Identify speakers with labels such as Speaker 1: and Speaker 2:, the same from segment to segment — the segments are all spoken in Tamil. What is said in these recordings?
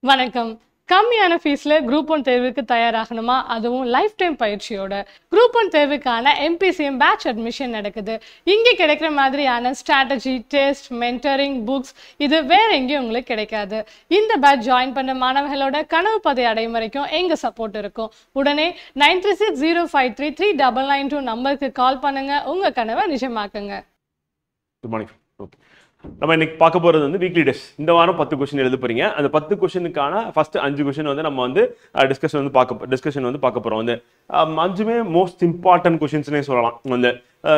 Speaker 1: வணக்கம். கம்மியான ஃபீஸ்ல குரூப் 1 தேர்வுக்கு தயாராகணுமா? அதுவும் லைஃப் டைம் பயிற்சியோட. குரூப் 1 தேர்வுக்கான MPCM பேட்ச் அட்மிஷன் நடக்குது. இங்கே கிடைக்கிற மாதிரியான ஸ்ட்ராட்டஜி, டெஸ்ட், மென்டரிங், புக்ஸ் இது வேற எங்கேயும் உங்களுக்கு கிடைக்காது. இந்த பேட்ச் ஜாயின் பண்ண மாணவர்களோட கனவு பதை அடையும் வரைக்கும் எங்க சப்போர்ட் இருக்கும். உடனே 9360533992 நம்பருக்கு கால் பண்ணுங்க. உங்க கனவை நிஜமாக்குங்க.
Speaker 2: Good morning. ஓகே, நம்ம இன்னைக்கு பார்க்க போகிறது வந்து வீக்லி டெஸ்ட். இந்த வாரம் 10 கொஸ்டின் எழுத போறீங்க. அந்த 10 கொஸ்டினுக்கான ஃபர்ஸ்ட் 5 கொஸ்டின் வந்து நம்ம வந்து டிஸ்கஷன் வந்து பார்க்க போறோம். வந்து 5மே மோஸ்ட் இம்பார்ட்டன்ட் கொஸ்டின்ஸ்னே சொல்லலாம். வந்து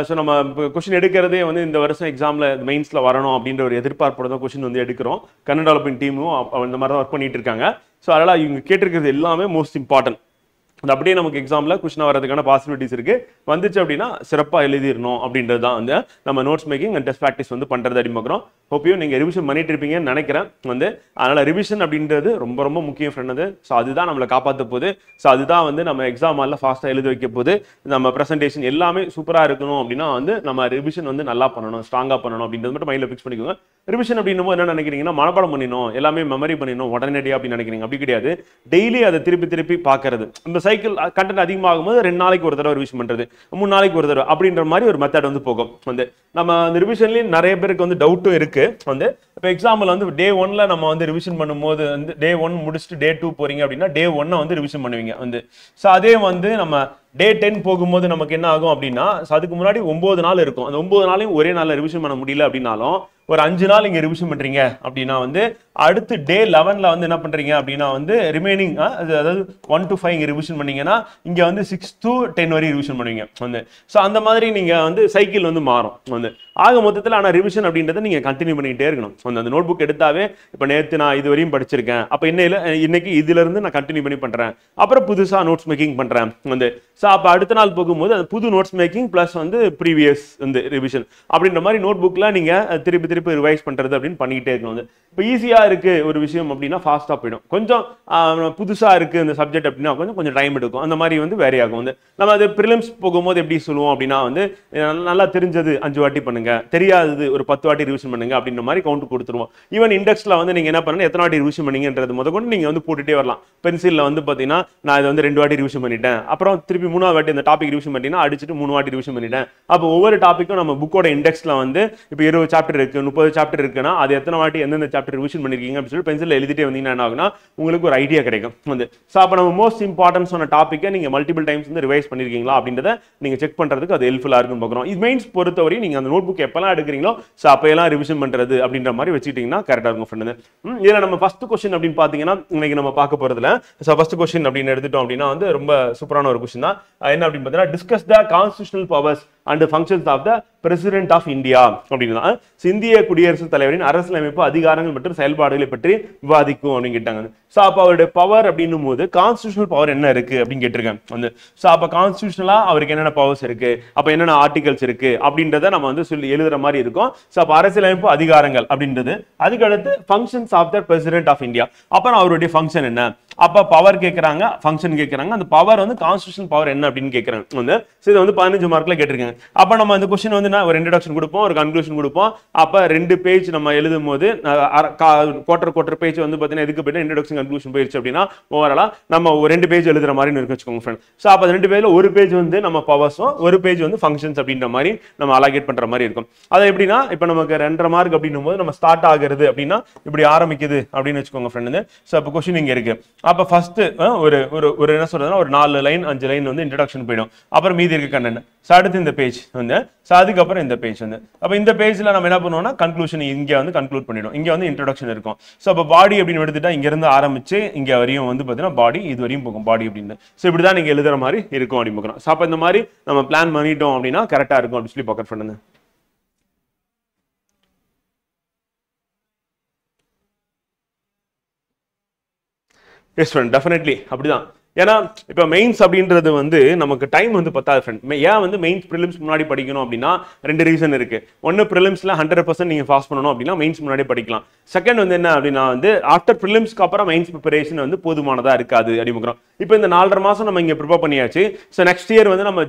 Speaker 2: ஸோ நம்ம கொஸ்டின் எடுக்கிறதே வந்து இந்த வருஷம் எக்ஸாமில் மெயின்ஸில் வரணும் அப்படின்ற ஒரு எதிர்பார்ப்போட தான் கொஸ்டின் வந்து எடுக்கிறோம். கன்னட டெவலப்மெண்ட் டீமும் இந்த மாதிரி தான் ஒர்க் பண்ணிட்டு இருக்காங்க. ஸோ அதனால் இவங்க கேட்டிருக்கிறது எல்லாமே மோஸ்ட் இம்பார்ட்டன்ட். அது அப்படியே நமக்கு எக்ஸாமில் கொஸ்டின் வரதுக்கான பாசிபிலிட்டிஸ் இருக்கு. வந்துச்சு அப்படின்னா சிறப்பாக எழுதிடணும் அப்படின்றது தான் வந்து நம்ம notes making and test practice வந்து பண்ணுறது அப்படி பார்க்குறோம். ஹோப்பியும் நீங்கள் ரிவிஷன் பண்ணிட்டு இருப்பீங்கன்னு நினைக்கிறேன். வந்து அதனால் ரிவிஷன் அப்படின்றது ரொம்ப ரொம்ப முக்கியம் ஃப்ரெண்ட். அது ஸோ அதுதான் நம்மளை காப்பாற்ற போகுது. ஸோ அதுதான் வந்து நம்ம எக்ஸாம் எல்லாம் ஃபாஸ்ட்டாக எழுத வைக்க போகுது. நம்ம ப்ரெசன்டேஷன் எல்லாமே சூப்பராக இருக்கணும் அப்படின்னா வந்து நம்ம ரிவிஷன் வந்து நல்லா பண்ணணும், ஸ்ட்ராங்காக பண்ணணும் அப்படின்றது மட்டும் மைண்டில் ஃபிக்ஸ் பண்ணிக்கோங்க. ரிவிஷன் அப்படின்னும் என்ன நினைக்கிறீங்கன்னா மனப்பாடம் பண்ணிடணும், எல்லாமே மெமரி பண்ணிடணும் உடனடியாக அப்படின்னு நினைக்கிறீங்க. அப்படி கிடையாது. டெய்லி அதை திருப்பி திருப்பி பார்க்கறது. இந்த சைக்கிள் கண்டென்ட் அதிகமாகும் போது 2 நாளைக்கு ஒரு தடவை ரிவிஷன் பண்றது, 3 நாளைக்கு ஒரு தடவை அப்படின்ற மாதிரி ஒரு மெத்தட் வந்து போகும். வந்து நம்ம அந்த ரிவிஷன்லேயும் நிறைய பேருக்கு வந்து டவுட்டும் இருக்கு. வந்து இப்போ எக்ஸாம்பிள் வந்து டே 1ல நம்ம வந்து ரிவிஷன் பண்ணும்போது வந்து டே 1 முடிச்சுட்டு டே 2 போறீங்க அப்படின்னா டே 1 வந்து ரிவிஷன் பண்ணுவீங்க. வந்து ஸோ அதே வந்து நம்ம டே 10 போகும்போது நமக்கு என்ன ஆகும் அப்படின்னா அதுக்கு முன்னாடி 9 நாள் இருக்கும். அந்த 9 நாளையும் ஒரே நாளில் ரிவிஷன் பண்ண முடியல அப்படின்னாலும் ஒரு 5 நாள் இங்கே ரிவிஷன் பண்றீங்க அப்படின்னா வந்து அடுத்து டே 11ல வந்து என்ன பண்றீங்க அப்படின்னா வந்து ரிமைனிங் அதாவது 1 to 5 இங்கே ரிவிஷன் பண்ணீங்கன்னா இங்கே வந்து 6 to 10 வரை ரிவிஷன் பண்ணுவீங்க. வந்து ஸோ அந்த மாதிரி நீங்க வந்து சைக்கிள் வந்து மாறும். வந்து ஆக மொத்தத்தில் ஆனால் ரிவிஷன் அப்படின்றத நீங்க கண்டினியூ பண்ணிக்கிட்டே இருக்கணும். அந்த நோட் புக் எடுத்தாவே இப்போ நேற்று நான் இது வரையும் படிச்சிருக்கேன், அப்போ இன்னைக்கு இதுல இருந்து நான் கண்டினியூ பண்ணி பண்றேன், அப்புறம் புதுசா நோட்ஸ் மேக்கிங் பண்றேன். வந்து ஸோ அப்போ அடுத்த நாள் போகும்போது அது புது நோட்ஸ் மேக்கிங் பிளஸ் வந்து ப்ரீவியஸ் வந்து ரிவிஷன் அப்படின்ற மாதிரி நோட் புக்ல நீங்க திருப்பி திருப்பி ரிவைஸ் பண்றது அப்படின்னு பண்ணிக்கிட்டே இருக்கணும். வந்து இப்போ ஈஸியா இருக்கு ஒரு விஷயம் அப்படின்னா ஃபாஸ்டா போயிடும். கொஞ்சம் புதுசா இருக்கு இந்த சப்ஜெக்ட் அப்படின்னா கொஞ்சம் டைம் எடுக்கும். அந்த மாதிரி வந்து வேரி ஆகும். வந்து நம்ம அது ப்ரிலிம்ஸ் போகும்போது எப்படி சொல்லுவோம் அப்படின்னா வந்து நல்லா தெரிஞ்சது 5 வாட்டி பண்ணுங்க, தெரியாதது ஒரு 10 வாட்டி ரிவிஷன் பண்ணுங்க அப்படின்ற மாதிரி கவுண்ட் கொடுத்துருவோம். ஈவன் இண்டெக்ஸ்ல வந்து நீங்க என்ன பண்ணணும், எத்தனை வாட்டி ரிவிஷன் பண்ணீங்கன்றது முதற்கொண்டு நீங்க வந்து போட்டுட்டே வரலாம். பென்சில்ல வந்து பாத்தீங்கன்னா நான் இதை வந்து 2 வாட்டி ரிவிஷன் பண்ணிட்டேன், அப்புறம் திருப்பி 3வது வாட்டி இந்த டாபிக் ரிவிஷன் பண்ணிட்டீங்கன்னா அடிச்சுட்டு 3 வாட்டி ரிவிஷன் பண்ணிட்டேன். அப்போ ஒவ்வொரு டாபிக்கும் நம்ம புக்கோட இண்டெக்ஸ்ல வந்து இப்போ 20 சாப்டர் இருக்கு, 30 சாப்டர் இருக்குன்னா அது எத்தனை வாட்டி எந்தெந்த சாப்டர் ரிவிஷன் பண்ணிருக்கீங்க அப்படின்னு சொல்லி பென்சில் எழுதிட்டே வந்தீங்கன்னா என்ன ஆகுனா உங்களுக்கு ஒரு ஐடியா கிடைக்கும். வந்து ஸோ அப்போ நம்ம மோஸ்ட் இம்பார்ட்டன்ஸ் ஆன டாப்பிக்கை நீங்க மல்டிபிள் டைம்ஸ் வந்து ரிவைஸ் பண்ணிருக்கீங்களா அப்படின்றத நீங்க செக் பண்றதுக்கு அது ஹெல்ப்ஃபுல்லா இருக்குன்னு பார்க்குறோம். இது மெயின்ஸ் பொறுத்தவரை நீங்க அந்த நோட் புக் எப்பெல்லாம் எடுக்கிறீங்களோ ஸோ அப்பெல்லாம் ரிவிஷன் பண்றது அப்படின்ற மாதிரி வச்சுக்கிட்டீங்கன்னா கரெக்டாக இருக்கும் ஃப்ரெண்டு. இதில் நம்ம ஃபர்ஸ்ட் கொஸ்டின் அப்படின்னு பார்த்தீங்கன்னா இன்னைக்கு நம்ம பார்க்க போறதுல ஸோ ஃபர்ஸ்ட் கொஸ்டின் அப்படின்னு எடுத்துட்டோம் அப்படின்னா வந்து ரொம்ப சூப்பரான ஒரு கொஸ்டின் தான். என்ன அப்படின்னு பார்த்தீங்கன்னா discuss the constitutional powers and functions of the president of India அப்படின்னு தான் இந்திய குடியரசுத் தலைவரின் அரசியலமைப்பு அதிகாரங்கள் மற்றும் செயல்பாடுகளை பற்றி விவாதிக்கும் அப்படின்னு கேட்டாங்க. ஸோ அப்போ அவருடைய பவர் அப்படின்னும் போது கான்ஸ்டியூஷனல் பவர் என்ன இருக்கு அப்படின்னு கேட்டிருக்காங்க. வந்து ஸோ அப்போ கான்ஸ்டியூஷனலா அவருக்கு என்னென்ன பவர்ஸ் இருக்கு, அப்போ என்னென்ன ஆர்டிகல்ஸ் இருக்கு அப்படின்றத நம்ம வந்து சொல்லி எழுதுற மாதிரி இருக்கும். ஸோ அப்போ அரசியலமைப்பு அதிகாரங்கள் அப்படின்றது, அதுக்கு அடுத்து functions of the president of India, அப்புறம் அவருடைய ஃபங்க்ஷன் என்ன, அப்போ பவர் கேட்கறாங்க, ஃபங்க்ஷன் கேட்கறாங்க, அந்த பவர் வந்து கான்ஸ்டியூஷனல் பவர் என்ன அப்படின்னு கேட்கறாங்க. வந்து இது வந்து 15 மார்க்ல கேட்டிருக்காங்க. அப்போ நம்ம அந்த கொஸ்டின் வந்து ஒரு இன்ட்ரோடக்ஷன் கொடுப்போம், ஒரு கன்க்ளூஷன் கொடுப்போம். அப்போ 2 பேஜ் நம்ம எழுதும் போது குவார்டர் பேஜ் வந்து பார்த்தீங்கன்னா எதுக்கு போயிட்டு இன்ட்ரோடக்ஷன் கன்க்ளூஷன் போயிடுச்சு அப்படின்னா ஓவராலா நம்ம 2 பேஜ் எழுதுற மாதிரி இருக்கு வச்சுக்கோங்க ஃப்ரெண்ட். ஸோ அப்போ 2 பேஜ்ல ஒரு பேஜ் வந்து நம்ம பவர்ஸும் ஒரு பேஜ் வந்து ஃபங்க்ஷன்ஸ் அப்படின்ற மாதிரி நம்ம அலோகேட் பண்ற மாதிரி இருக்கும். அது எப்படின்னா இப்போ நமக்கு 2.5 மார்க் அப்படின்னும் போது நம்ம ஸ்டார்ட் ஆகுறது அப்படின்னா இப்படி ஆரம்பிக்குது அப்படின்னு வச்சுக்கோங்க ஃப்ரெண்ட். ஸோ அப்போ கொஸ்டின் இங்க இருக்கு. அப்போ ஃபர்ஸ்ட் ஒரு என்ன சொல்றதுன்னா ஒரு 4 லைன் 5 லைன் வந்து இன்ட்ரோடக்ஷன் போயிடும். அப்புறம் மீதி இருக்க கண்டென்ட். ஸோ அடுத்து இந்த பேஜ் வந்து ஸோ அதுக்கப்புறம் இந்த பேஜ் வந்து அப்போ இந்த பேஜ்ல நம்ம என்ன பண்ணுவோம்னா கன்க்ளூஷன் இங்கே வந்து கன்க்ளூட் பண்ணிடும். இங்கே வந்து இன்ட்ரோடக்ஷன் இருக்கும். ஸோ அப்போ பாடி அப்படின்னு எடுத்துட்டா இங்க இருந்து ஆரம்பிச்சு இங்க வரையும் வந்து பார்த்தீங்கன்னா பாடி இது வரையும் போகும் பாடி அப்படின்னு. ஸோ இப்படிதான் நீங்க எழுதுற மாதிரி இருக்கும் அப்படின்னு பார்க்குறோம். ஸோ அப்போ இந்த மாதிரி நம்ம பிளான் பண்ணிட்டோம் அப்படின்னா கரெக்டா இருக்கும் அப்படின்னு சொல்லி பார்க்குற ஃப்ரெண்ட். எஸ் ஃப்ரெண்ட், டெஃபினெட்லி அப்படிதான். ஏன்னா இப்போ மெயின்ஸ் அப்படின்றது வந்து நமக்கு டைம் வந்து பத்தாது ஃப்ரெண்ட். ஏன் வந்து மெயின்ஸ் ப்ரிலிம்ஸ் முன்னாடி படிக்கணும் அப்படின்னா 2 ரீசன் இருக்கு. ஒன்று ப்ரிலிம்ஸ்ல 100% நீங்க பாஸ் பண்ணணும் அப்படின்னா மெயின்ஸ் முன்னாடி படிக்கலாம். செகண்ட் வந்து என்ன அப்படின்னா வந்து ஆஃப்டர் ப்ரிலிம்ஸ்க்கு அப்புறம் மெயின்ஸ் ப்ரிப்பரேஷன் வந்து போதுமானதா இருக்காது அப்படின்னு பார்க்குறோம். இப்போ இந்த 4.5 மாசம் நம்ம இங்க ப்ரிப்பேர் பண்ணியாச்சு. ஸோ நெக்ஸ்ட் இயர் வந்து நம்ம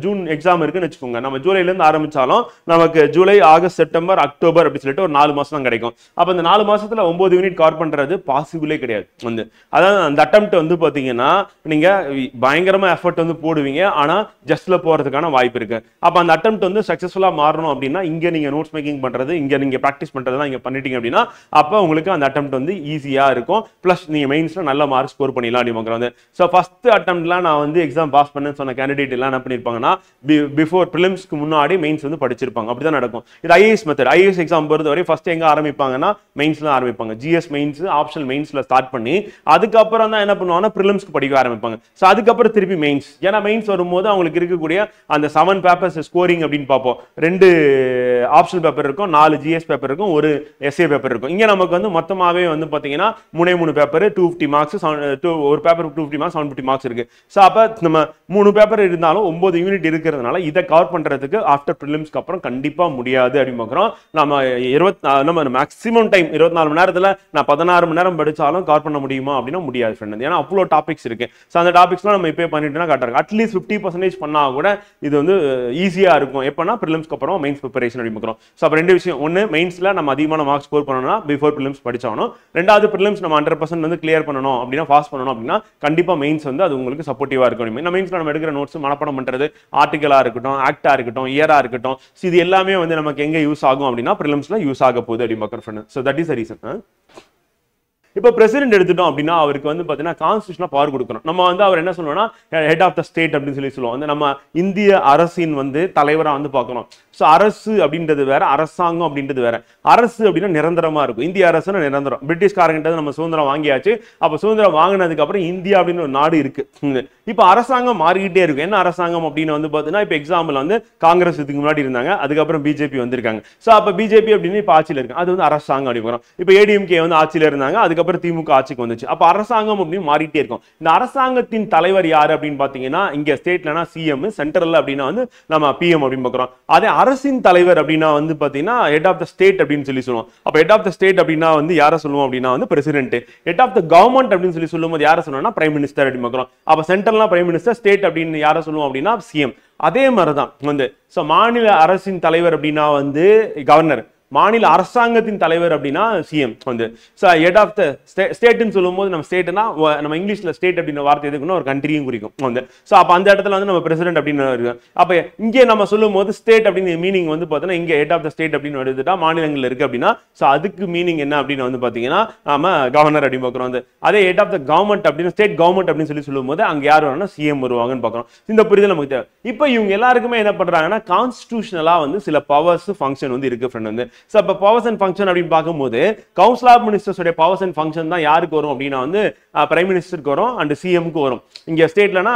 Speaker 2: ஜூன் எக்ஸாம் இருக்குன்னு வச்சுக்கோங்க. நம்ம ஜூலைல இருந்து ஆரம்பிச்சாலும் நமக்கு ஜூலை, ஆகஸ்ட், செப்டம்பர், அக்டோபர் அப்படி சொல்லிட்டு ஒரு 4 மாசம் தான் கிடைக்கும். அப்ப இந்த 4 மாசத்துல 9 யூனிட் கவர் பண்றது பாசிபிளே கிடையாது. வந்து அதாவது அந்த அட்டெம்ப்ட் வந்து பாத்தீங்கன்னா நீங்க பயங்கரமா எஃபர்ட் வந்து போடுவீங்க, ஆனா ஜஸ்ட்ல போறதுக்கான வாய்ப்பு இருக்கு. அப்ப அந்த அட்டெம்ப்ட் வந்து சக்சஸ்ஃபுல்லா மாறணும் அப்படின்னா இங்க நீங்க நோட்ஸ் மேக்கிங் பண்றது, இங்க நீங்க பிராக்டிஸ் பண்றதெல்லாம் இங்க பண்ணிட்டீங்க அப்படின்னா அப்ப உங்களுக்கு அந்த அட்டெம்ப்ட் வந்து ஈஸியா இருக்கும். பிளஸ் நீங்க மெயின்ஸ்ல நல்ல மார்க் ஸ்கோர் பண்ணிடலாம் அப்படின்னு. ஸோ ஃபர்ஸ்ட் அட்டெம்ப்ட்லாம் நான் வந்து எக்ஸாம் பாஸ் பண்ணேன்னு சொன்ன கேண்டிடேட் எல்லாம் என்ன பண்ணிருப்பாங்கன்னா பிஃபோர் ப்ரிலிம்ஸ்க்கு முன்னாடி மெயின்ஸ் வந்து படிச்சிருப்பாங்க. அப்படிதான் நடக்கும். இது ஐஏஎஸ் மெத்தட். ஐஏஎஸ் எக்ஸாம் பொறுத்த வரை ஃபர்ஸ்ட் எங்க ஆரம்பிப்பாங்கன்னா மெயின்ஸ்ல ஆரம்பிப்பாங்க. ஜிஎஸ் மெயின்ஸ், ஆப்ஷனல் மெயின்ஸ்ல ஸ்டார்ட் பண்ணி அதுக்கப்புறம் தான் என்ன பண்ணுவாங்கன்னா ப்ரிலிம்ஸ்க்கு படிக்க ஆரம்பிப்பாங்க. ஸோ அதுக்கப்புறம் திருப்பி மெயின்ஸ். ஏன்னா மெயின்ஸ் வரும்போது அவங்களுக்கு இருக்கக்கூடிய அந்த 7 பேப்பர்ஸ் ஸ்கோரிங் அப்படின்னு பார்ப்போம். 2 ஆப்ஷனல் பேப்பர் இருக்கும், 4 ஜிஎஸ் பேப்பர் இருக்கும், ஒரு எஸ்ஏ பேப்பர் இருக்கும். இங்க நமக்கு வந்து மொத்தமாவே வந்து பாத்தீங்கன்னா 3 பேப்பர் 250 மார்க்ஸ், ஒரு பேப்பர் 250 மார்க்ஸ் 750 மார்க்ஸ் இருக்கு. ஸோ அப்ப நம்ம 3 பேப்பர் இருந்தாலும் 9 யூனிட் இருக்கிறதுனால இதை கவர் பண்றதுக்கு ஆஃப்டர் ப்ரிலிம்ஸ்க்கு அப்புறம் கண்டிப்பா முடியாது அப்படின்னு பார்க்குறோம். நம்ம மேக்ஸிமம் டைம் 24 மணி நேரத்துல நான் 16 மணி நேரம் படிச்சாலும் கவர் பண்ண முடியுமா அப்படின்னா முடியாது ஃப்ரெண்ட். ஏன்னா அவ்வளோ டாபிக்ஸ் இருக்கு. ஸோ அந்த டாபிக்ஸ்லாம் நம்ம இப்போ பண்ணிட்டுனா கரெக்டாக அட்லீஸ்ட் 50% பண்ணா கூட இது வந்து ஈஸியா இருக்கும். எப்பன்னா ப்ரிலிம்ஸ்க்கு அப்புறம் மெயின்ஸ் ப்ரிப்பரேஷன் அப்படின்னு பார்க்குறோம். ஸோ அப்போ 2 விஷயம். ஒன்று மெயின்ஸ்ல நம்ம அதிகமான மார்க்ஸ் ஸ்கோர் பண்ணணும்னா பிஃபோர் ப்ரிலிம்ஸ் படிச்சாகணும். 2வது ப்ரிலிம்ஸ் நம்ம 100% வந்து கிளியர் பண்ணணும் அப்படின்னா பாஸ் பண்ணணும் அப்படின்னா கண்டிப்பா மெயின்ஸ் வந்து அது உங்களுக்கு சப்போர்ட்டிவா இருக்கும். நம்ம மெயின்ஸ்ல நம்ம எடுக்கிற நோட்ஸ் மனப்பாடம் பண்றது, ஆர்டிகலா இருக்கட்டும், ஆக்டா இருக்கட்டும், இயரா இருக்கட்டும், இது எல்லாமே வந்து நமக்கு எங்க யூஸ் ஆகும் அப்படின்னா ப்ரிலிம்ஸ்ல யூஸ் ஆக போகுது அப்படின்னு பார்க்குறேன் friend. So that is the reason. இப்போ பிரசிடென்ட் எடுத்துட்டோம் அப்படின்னா அவருக்கு வந்து பார்த்தீங்கன்னா கான்ஸ்டியூஷனா பவர் கொடுக்கணும். நம்ம வந்து அவர் என்ன சொல்லுவோம்னா ஹெட் ஆஃப் த ஸ்டேட் அப்படின்னு சொல்லுவோம். வந்து நம்ம இந்திய அரசின் வந்து தலைவராக வந்து பார்க்கணும். ஸோ அரசு அப்படின்றது வேற, அரசாங்கம் அப்படின்றது வேற. அரசு அப்படின்னா நிரந்தரமா இருக்கும். இந்திய அரசுன்னு நிரந்தரம். பிரிட்டிஷ்காரங்கிட்ட நம்ம சுதந்திரம் வாங்கியாச்சு. அப்போ சுதந்திரம் வாங்கினதுக்கு அப்புறம் இந்தியா அப்படின்னு ஒரு நாடு இருக்கு. இப்போ அரசாங்கம் மாறிக்கிட்டே இருக்கும். என்ன அரசாங்கம் அப்படின்னு வந்து பார்த்தீங்கன்னா இப்போ எக்ஸாம்பிள் வந்து காங்கிரஸ் இதுக்கு முன்னாடி இருந்தாங்க, அதுக்கப்புறம் பிஜேபி வந்திருக்காங்க. ஸோ அப்போ பிஜேபி அப்படின்னு இப்போ ஆட்சியில் இருக்கு, அது வந்து அரசாங்கம் அப்படி வரும். இப்போ ஏடிஎம்கே வந்து ஆட்சியில் இருந்தாங்க, அதுக்கப்புறம் திமுக ஆட்சிக்கு வந்துச்சு. அப்போ அரசாங்கம் அப்படின்னு மாறிட்டே இருக்கும். இந்த அரசாங்கத்தின் தலைவர் யாரு அப்படின்னு பார்த்தீங்கன்னா இங்க ஸ்டேட்லனா சிஎம், சென்ட்ரல் அப்படின்னா வந்து நம்ம பிஎம் அப்படின்னு பார்க்குறோம். அதே அரசின் தலைவர் அப்படின்னா வந்து பாத்தீங்கன்னா ஹெட் ஆஃப் த ஸ்டேட் அப்படின்னு சொல்லி சொல்லுவோம். அப்ப ஹெட் ஆஃப் த ஸ்டேட் அப்படின்னா வந்து யாரை சொல்லுவோம் அப்படின்னா வந்து president. Head of the government அப்படின்னு சொல்லி சொல்லும்போது யாரை சொல்லுவோம்னா பிரைம் மினிஸ்டர் அப்படின்னு பார்க்குறோம். அப்ப சென்ட்ரல்னா பிரைம் மினிஸ்டர், ஸ்டேட் அப்படின்னு யாரை சொல்லுவோம் அப்படின்னா சிஎம். அதே மாதிரிதான் வந்து மாநில அரசின் தலைவர் அப்படின்னா வந்து கவர்னர், மாநில அரசாங்கத்தின் தலைவர் அப்படின்னா சிஎம் வந்து. ஹெட் ஆஃப் த ஸ்டேட்னு சொல்லும்போது நம்ம ஸ்டேட்னா நம்ம இங்கிலீஷ்ல ஸ்டேட் அப்படின்ற வார்த்தை எதுக்குன்னா ஒரு கண்ட்ரியும் குறிக்கும் வந்து. ஸோ அப்போ அந்த இடத்துல வந்து நம்ம பிரசிடென்ட் அப்படின்னு இருக்கு. அப்போ இங்கே நம்ம சொல்லும் போது ஸ்டேட் அப்படின்னு மீனிங் வந்து பார்த்தீங்கன்னா இங்கே ஹெட் ஆஃப் த ஸ்டேட் அப்படின்னு எடுத்துட்டா மாநிலங்கள் இருக்கு அப்படின்னா ஸோ அதுக்கு மீனிங் என்ன அப்படின்னு வந்து பார்த்தீங்கன்னா நம்ம கவர்னர் அப்படின்னு பார்க்குறோம் வந்து. அதே ஹெட் ஆஃப் த கவர்மெண்ட் அப்படின்னு ஸ்டேட் கவர்மெண்ட் அப்படின்னு சொல்லி சொல்லும் போது அங்கே யார் வரணும்னா சிஎம் வருவாங்கன்னு பார்க்குறோம். இந்த புரிதல் நமக்கு தேவை. இப்போ இவங்க எல்லாருக்குமே என்ன பண்றாங்கன்னா கான்ஸ்டிடியூஷனலா வந்து சில பவர்ஸ் ஃபங்க்ஷன் வந்து இருக்கு ஃப்ரெண்ட் வந்து. ஸோ அப்போ பவர்ஸ் அண்ட் ஃபங்க்ஷன் அப்படின்னு பார்க்கும்போது கவுன்சில் ஆஃப் மினிஸ்டர்ஸ் உடைய பவர்ஸ் அண்ட் ஃபங்க்ஷன் தான் யாருக்கு வரும் அப்படின்னா வந்து பிரைம் மினிஸ்டருக்கு வரும் அண்ட் சிஎம்க்கு வரும். இங்க ஸ்டேட்லனா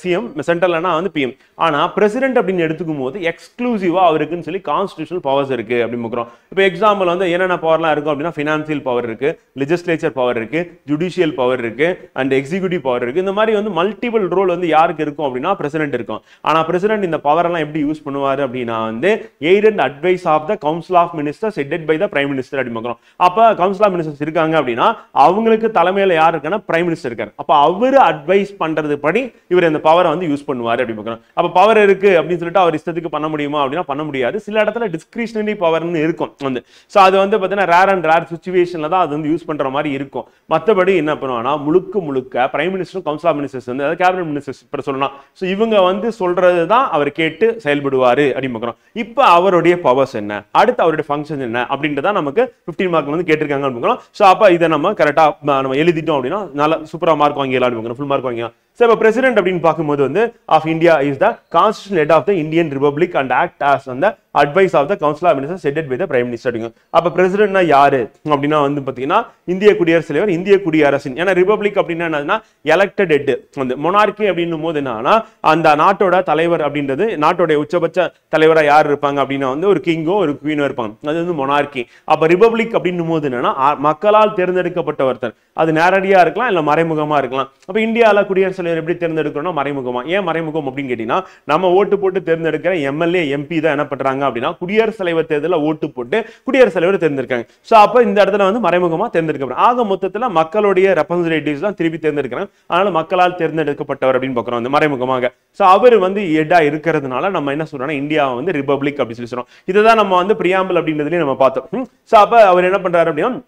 Speaker 2: சிஎம், சென்ட்ரல்னா வந்து பிஎம். ஆனா பிரசிடென்ட் அப்படின்னு எடுத்துக்கும் போது எக்ஸ்க்ளூசிவா அவருக்குன்னு சொல்லி கான்ஸ்டிடியூஷனல் பவர்ஸ் இருக்கு அப்படின்னு பார்க்குறோம். இப்போ எக்ஸாம்பிள் வந்து என்னென்ன பவர்லாம் இருக்கும் அப்படின்னா ஃபினான்சியல் பவர் இருக்கு, லெஜிஸ்லேச்சர் பவர் இருக்கு, ஜுடிஷியல் பவர் இருக்கு அண்ட் எக்ஸிக்யூட்டிவ் பவர் இருக்கு. இந்த மாதிரி வந்து மல்டிபிள் ரோல் வந்து யாருக்கு இருக்கும் அப்படின்னா பிரசிடென்ட் இருக்கும். ஆனா பிரசிடென்ட் இந்த பவர் எல்லாம் எப்படி யூஸ் பண்ணுவாரு அப்படின்னா வந்து aid and advice of the council of ministers headed by the prime minister அப்படி பார்க்குறோம். அப்ப கவுன்சில் ஆஃப் மினிஸ்டர்ஸ் இருக்காங்க அப்படின்னா அவங்களுக்கு தலைமையில யார் இருக்கான்னா பிரைம் மினிஸ்டர் இருக்காரு. அப்ப அவரு அட்வைஸ் பண்றது படி இவர் இந்த பவரை வந்து யூஸ் பண்ணுவாரு அப்படி பார்க்குறோம். அப்ப பவர் இருக்கு அப்படின்னு சொல்லிட்டு அவர் இஷ்டத்துக்கு பண்ண முடியுமா அப்படின்னா பண்ண முடியாது. சில இடத்துல டிஸ்கிரிஷனரி பவர்னு இருக்கும் வந்து. ஸோ அது வந்து பார்த்தீங்கன்னா ரேர் அண்ட் ரேர் சுச்சுவேஷன்ல தான் அது வந்து யூஸ் பண்ற மாதிரி இருக்கும். மற்றபடி என்ன பண்ணுவாங்கன்னா முழுக்க prime minister council of ministers வந்து அதாவது கேபினட் மினிஸ்டர்ஸ் இப்ப சொல்லலாம். ஸோ இவங்க வந்து சொல்றது தான் அவர் கேட்டு செயல்படுவாரு அப்படின்னு பார்க்குறோம். இப்போ அவருடைய பவர்ஸ் என்ன, அடுத்து அவருடைய ஃபங்க்ஷன் என்ன அப்படின்றத நமக்கு 15 மார்க் வந்து கேட்டிருக்காங்க அப்படின்னு. ஸோ அப்ப இதை நம்ம கரெக்டா நம்ம எழுதிட்டோம் அப்படின்னா நல்லா சூப்பரா மார்க் வாங்கிடலாம், ஃபுல் மார்க் வாங்கிடலாம். So, president அப்படின்னு பார்க்கும்போது வந்து of India is the constitutional head of the Indian Republic and act as on the advice of the Council of Ministers headed by the Prime Minister. அப்ப பிரசிடென்ட்னா யாரு அப்படின்னா வந்து பாத்தீங்கன்னா இந்திய குடியரசுத் தலைவர், இந்திய குடியரசின். ஏன்னா ரிபப்ளிக் அப்படின்னா என்னன்னா எலெக்டட் ஹெட். வந்து மொனார்கி அப்படின்னும் போது என்னன்னா அந்த நாட்டோட தலைவர் அப்படின்றது நாட்டோட உச்சபட்ச தலைவரா யார் இருப்பாங்க அப்படின்னா வந்து ஒரு கிங்கோ ஒரு குவீனோ இருப்பாங்க. அது வந்து மொனார்கி. அப்ப ரிபப்ளிக் அப்படின்னும் போது என்னன்னா மக்களால் தேர்ந்தெடுக்கப்பட்ட ஒருத்தர். அது நேரடியா இருக்கலாம் இல்ல மறைமுகமா இருக்கலாம். அப்ப இந்தியால குடியரசுத் தலைவர் எப்படி தேர்ந்தெடுக்கிறோம்னா மறைமுகமா. ஏன் மறைமுகம் அப்படின்னு கேட்டீங்கன்னா நம்ம ஓட்டு போட்டு தேர்ந்தெடுக்கிற எம்எல்ஏ எம்பி தான் என்ன பண்றாங்க பண்ணாங்க அப்படின்னா குடியரசுத் தலைவர் தேர்தலில் ஓட்டு போட்டு குடியரசுத் தலைவர் தேர்ந்தெடுக்காங்க. ஸோ அப்போ இந்த இடத்துல வந்து மறைமுகமா தேர்ந்தெடுக்கப்படுறாங்க. ஆக மொத்தத்தில் மக்களுடைய ரெப்ரசன்டேட்டிவ்ஸ் தான் திருப்பி தேர்ந்தெடுக்கிறாங்க. அதனால மக்களால் தேர்ந்தெடுக்கப்பட்டவர் அப்படின்னு பார்க்குறோம் வந்து மறைமுகமாக. ஸோ அவர் வந்து ஹெட்டா இருக்கிறதுனால நம்ம என்ன சொல்றோம்னா இந்தியா வந்து ரிபப்ளிக் அப்படின்னு சொல்லி சொல்றோம். இதுதான் நம்ம வந்து பிரியாம்பிள் அப்படின்றதுலயும் நம்ம பார்த்தோம். ஸோ அப்போ அவர் என்ன பண்றாரு அப்படின்னா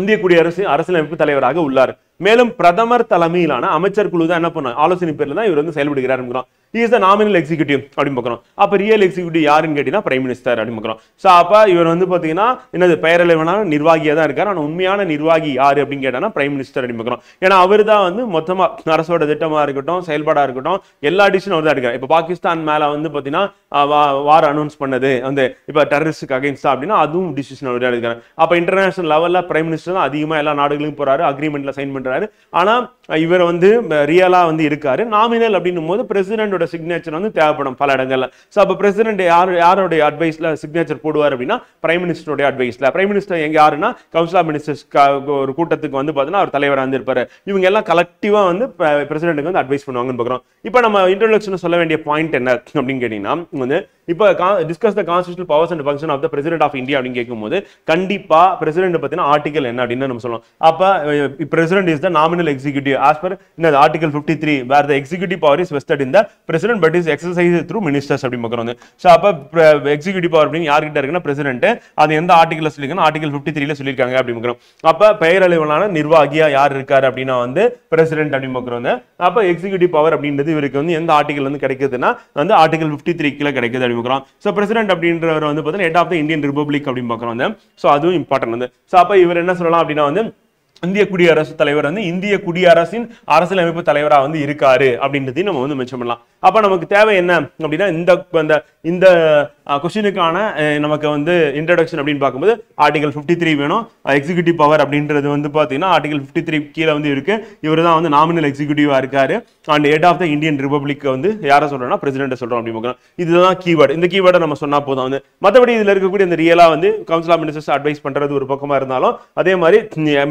Speaker 2: இந்திய குடியரசு அரசியலமைப்பு தலைவராக உள்ளார். மேலும் பிரதமர் தலைமையிலான அமைச்சர் குழு தான் என்ன பண்ண ஆலோசனை பேர்ல தான் இவர் வந்து செயல்படுகிறார். இஸ் த நாமினல் எக்ஸிக்யூட்டிவ் அப்படின்னு பார்க்குறோம். அப்போ ரியல் எக்ஸிக்யூட்டிவ் யாருன்னு கேட்டீங்கன்னா பிரைம் மினிஸ்டர் அப்படின்னு பார்க்குறோம். ஸோ அப்போ இவர் வந்து பார்த்தீங்கன்னா என்னது பெயரளவிலான நிர்வாகியாக தான் இருக்கார். ஆனால் உண்மையான நிர்வாகி யாரு அப்படின்னு கேட்டாங்கன்னா பிரைம் மினிஸ்டர் அப்படின்னு பார்க்குறோம். ஏன்னா அவர் தான் வந்து மொத்தமாக அரசோட திட்டமாக இருக்கட்டும் செயல்பாடாக இருக்கட்டும் எல்லா டிசிஷனும் அவர் தான் இருக்கார். இப்போ பாகிஸ்தான் மேலே வந்து பார்த்தீங்கன்னா வார் அனௌன்ஸ் பண்ணது வந்து இப்போ டெரரிஸ்டுக்கு அகைன்ஸ்டா அப்படின்னா அதுவும் டிசிஷன் அவர் தான் இருக்காரு. அப்போ இன்டர்நேஷனல் லெவலில் பிரைம் மினிஸ்டர் தான் அதிகமாக எல்லா நாடுகளுக்கும் போறாரு, அக்ரிமெண்ட்ல சைன் பண்றாரு. ஆனா இவர் வந்து ரியலா வந்து இருக்காரு. நாமினல் அப்படின்னும் போது பிரசிடென்டோட சிக்னேச்சர் வந்து தேவைப்படும் பல இடங்கள்ல. சோ அப்ப பிரசிடென்ட் யாரோட அட்வைஸ்ல சிக்னேச்சர் போடுவார் அப்படின்னா பிரைம் மினிஸ்டரோட அட்வைஸ்ல. பிரைம் மினிஸ்டர் எங்க யாருன்னா கவுன்சில் ஆஃப் மினிஸ்டர்ஸ் ஒரு கூட்டத்துக்கு வந்து பாத்தீங்கன்னா அவர் தலைவராக வந்து இருப்பாரு. இவங்க எல்லாம் கலெக்டிவா வந்து பிரசிடென்ட்டுக்கு வந்து அட்வைஸ் பண்ணுவாங்கன்னு பார்க்குறோம். இப்போ நம்ம இன்ட்ரோடக்ஷன் சொல்ல வேண்டிய பாயிண்ட் என்ன அப்படின்னு கேட்டீங்கன்னா வந்து இப்போ discuss the constitutional powers and function of the president of India அப்படின்னு கேட்கும்போது கண்டிப்பா பிரசிடென்ட் பத்தின ஆர்டிகல் என்ன அப்படின்னு நம்ம சொல்லலாம். அப்ப president is the nominal executive as per இந்த article 53 where the executive power is vested in the president but is exercise through ministers அப்படின்னு பார்க்குறோம். ஸோ அப்ப எக்ஸிக்யூட்டிவ் பவர் அப்படின்னு யார்கிட்ட இருக்குன்னா பிரசிடென்ட். அது எந்த ஆர்டிகல் சொல்லியிருக்காங்க ஆர்டிகல் 53 சொல்லியிருக்காங்க அப்படின்னு பார்க்குறோம். அப்ப பெயரளவிலான நிர்வாகியா யார் இருக்காரு அப்படின்னா வந்து பிரசிடென்ட் அப்படின்னு பார்க்குறோம். அப்ப எக்ஸிக்யூட்டிவ் பவர் அப்படின்றது இவருக்கு வந்து எந்த ஆர்டிகல் வந்து கிடைக்குதுன்னா வந்து ஆர்டிகல் 53 கீழே கிடைக்குது. சோ பிரசிடென்ட் அப்படின்றவர் வந்து பார்த்தீங்கன்னா head of the Indian republic அப்படின்னு பார்க்குறோம். சோ அதுவும் இம்பார்ட்டன்ட் வந்து. சோ அப்ப இவர் என்ன சொல்லலாம் அப்படின்னா வந்து இந்திய குடியரசுத் தலைவர் வந்து இந்திய குடியரசின் அரசியலமைப்பு தலைவரா வந்து இருக்காரு அப்படின்றதையும் நம்ம வந்து மென்ஷன் பண்ணலாம். அப்ப நமக்கு தேவை என்ன அப்படின்னா இந்த கொஸ்டினுக்கான நமக்கு வந்து இன்ட்ரோடக்ஷன் அப்படின்னு பார்க்கும்போது ஆர்டிகல் 53 வேணும். எக்ஸிக்யூட்டிவ் பவர் அப்படின்றது வந்து பார்த்தீங்கன்னா ஆர்டிகல் 53 கீழே வந்து இருக்கு. இவர் தான் வந்து நாமினல் எக்ஸிக்யூட்டிவா இருக்காரு. And head of the Indian republic வந்து யாரை சொல்றோம்னா பிரசிடென்ட் சொல்றோம் அப்படின்னு பார்க்கலாம். இதுதான் கீவேர்டு. இந்த கீவேர்டை நம்ம சொன்னா போதும் வந்து. மற்றபடி இதுல இருக்கக்கூடிய இந்த ரியலா வந்து கவுன்சில் ஆஃப் மினிஸ்டர்ஸ் அட்வைஸ் பண்றது ஒரு பக்கமா இருந்தாலும் அதே மாதிரி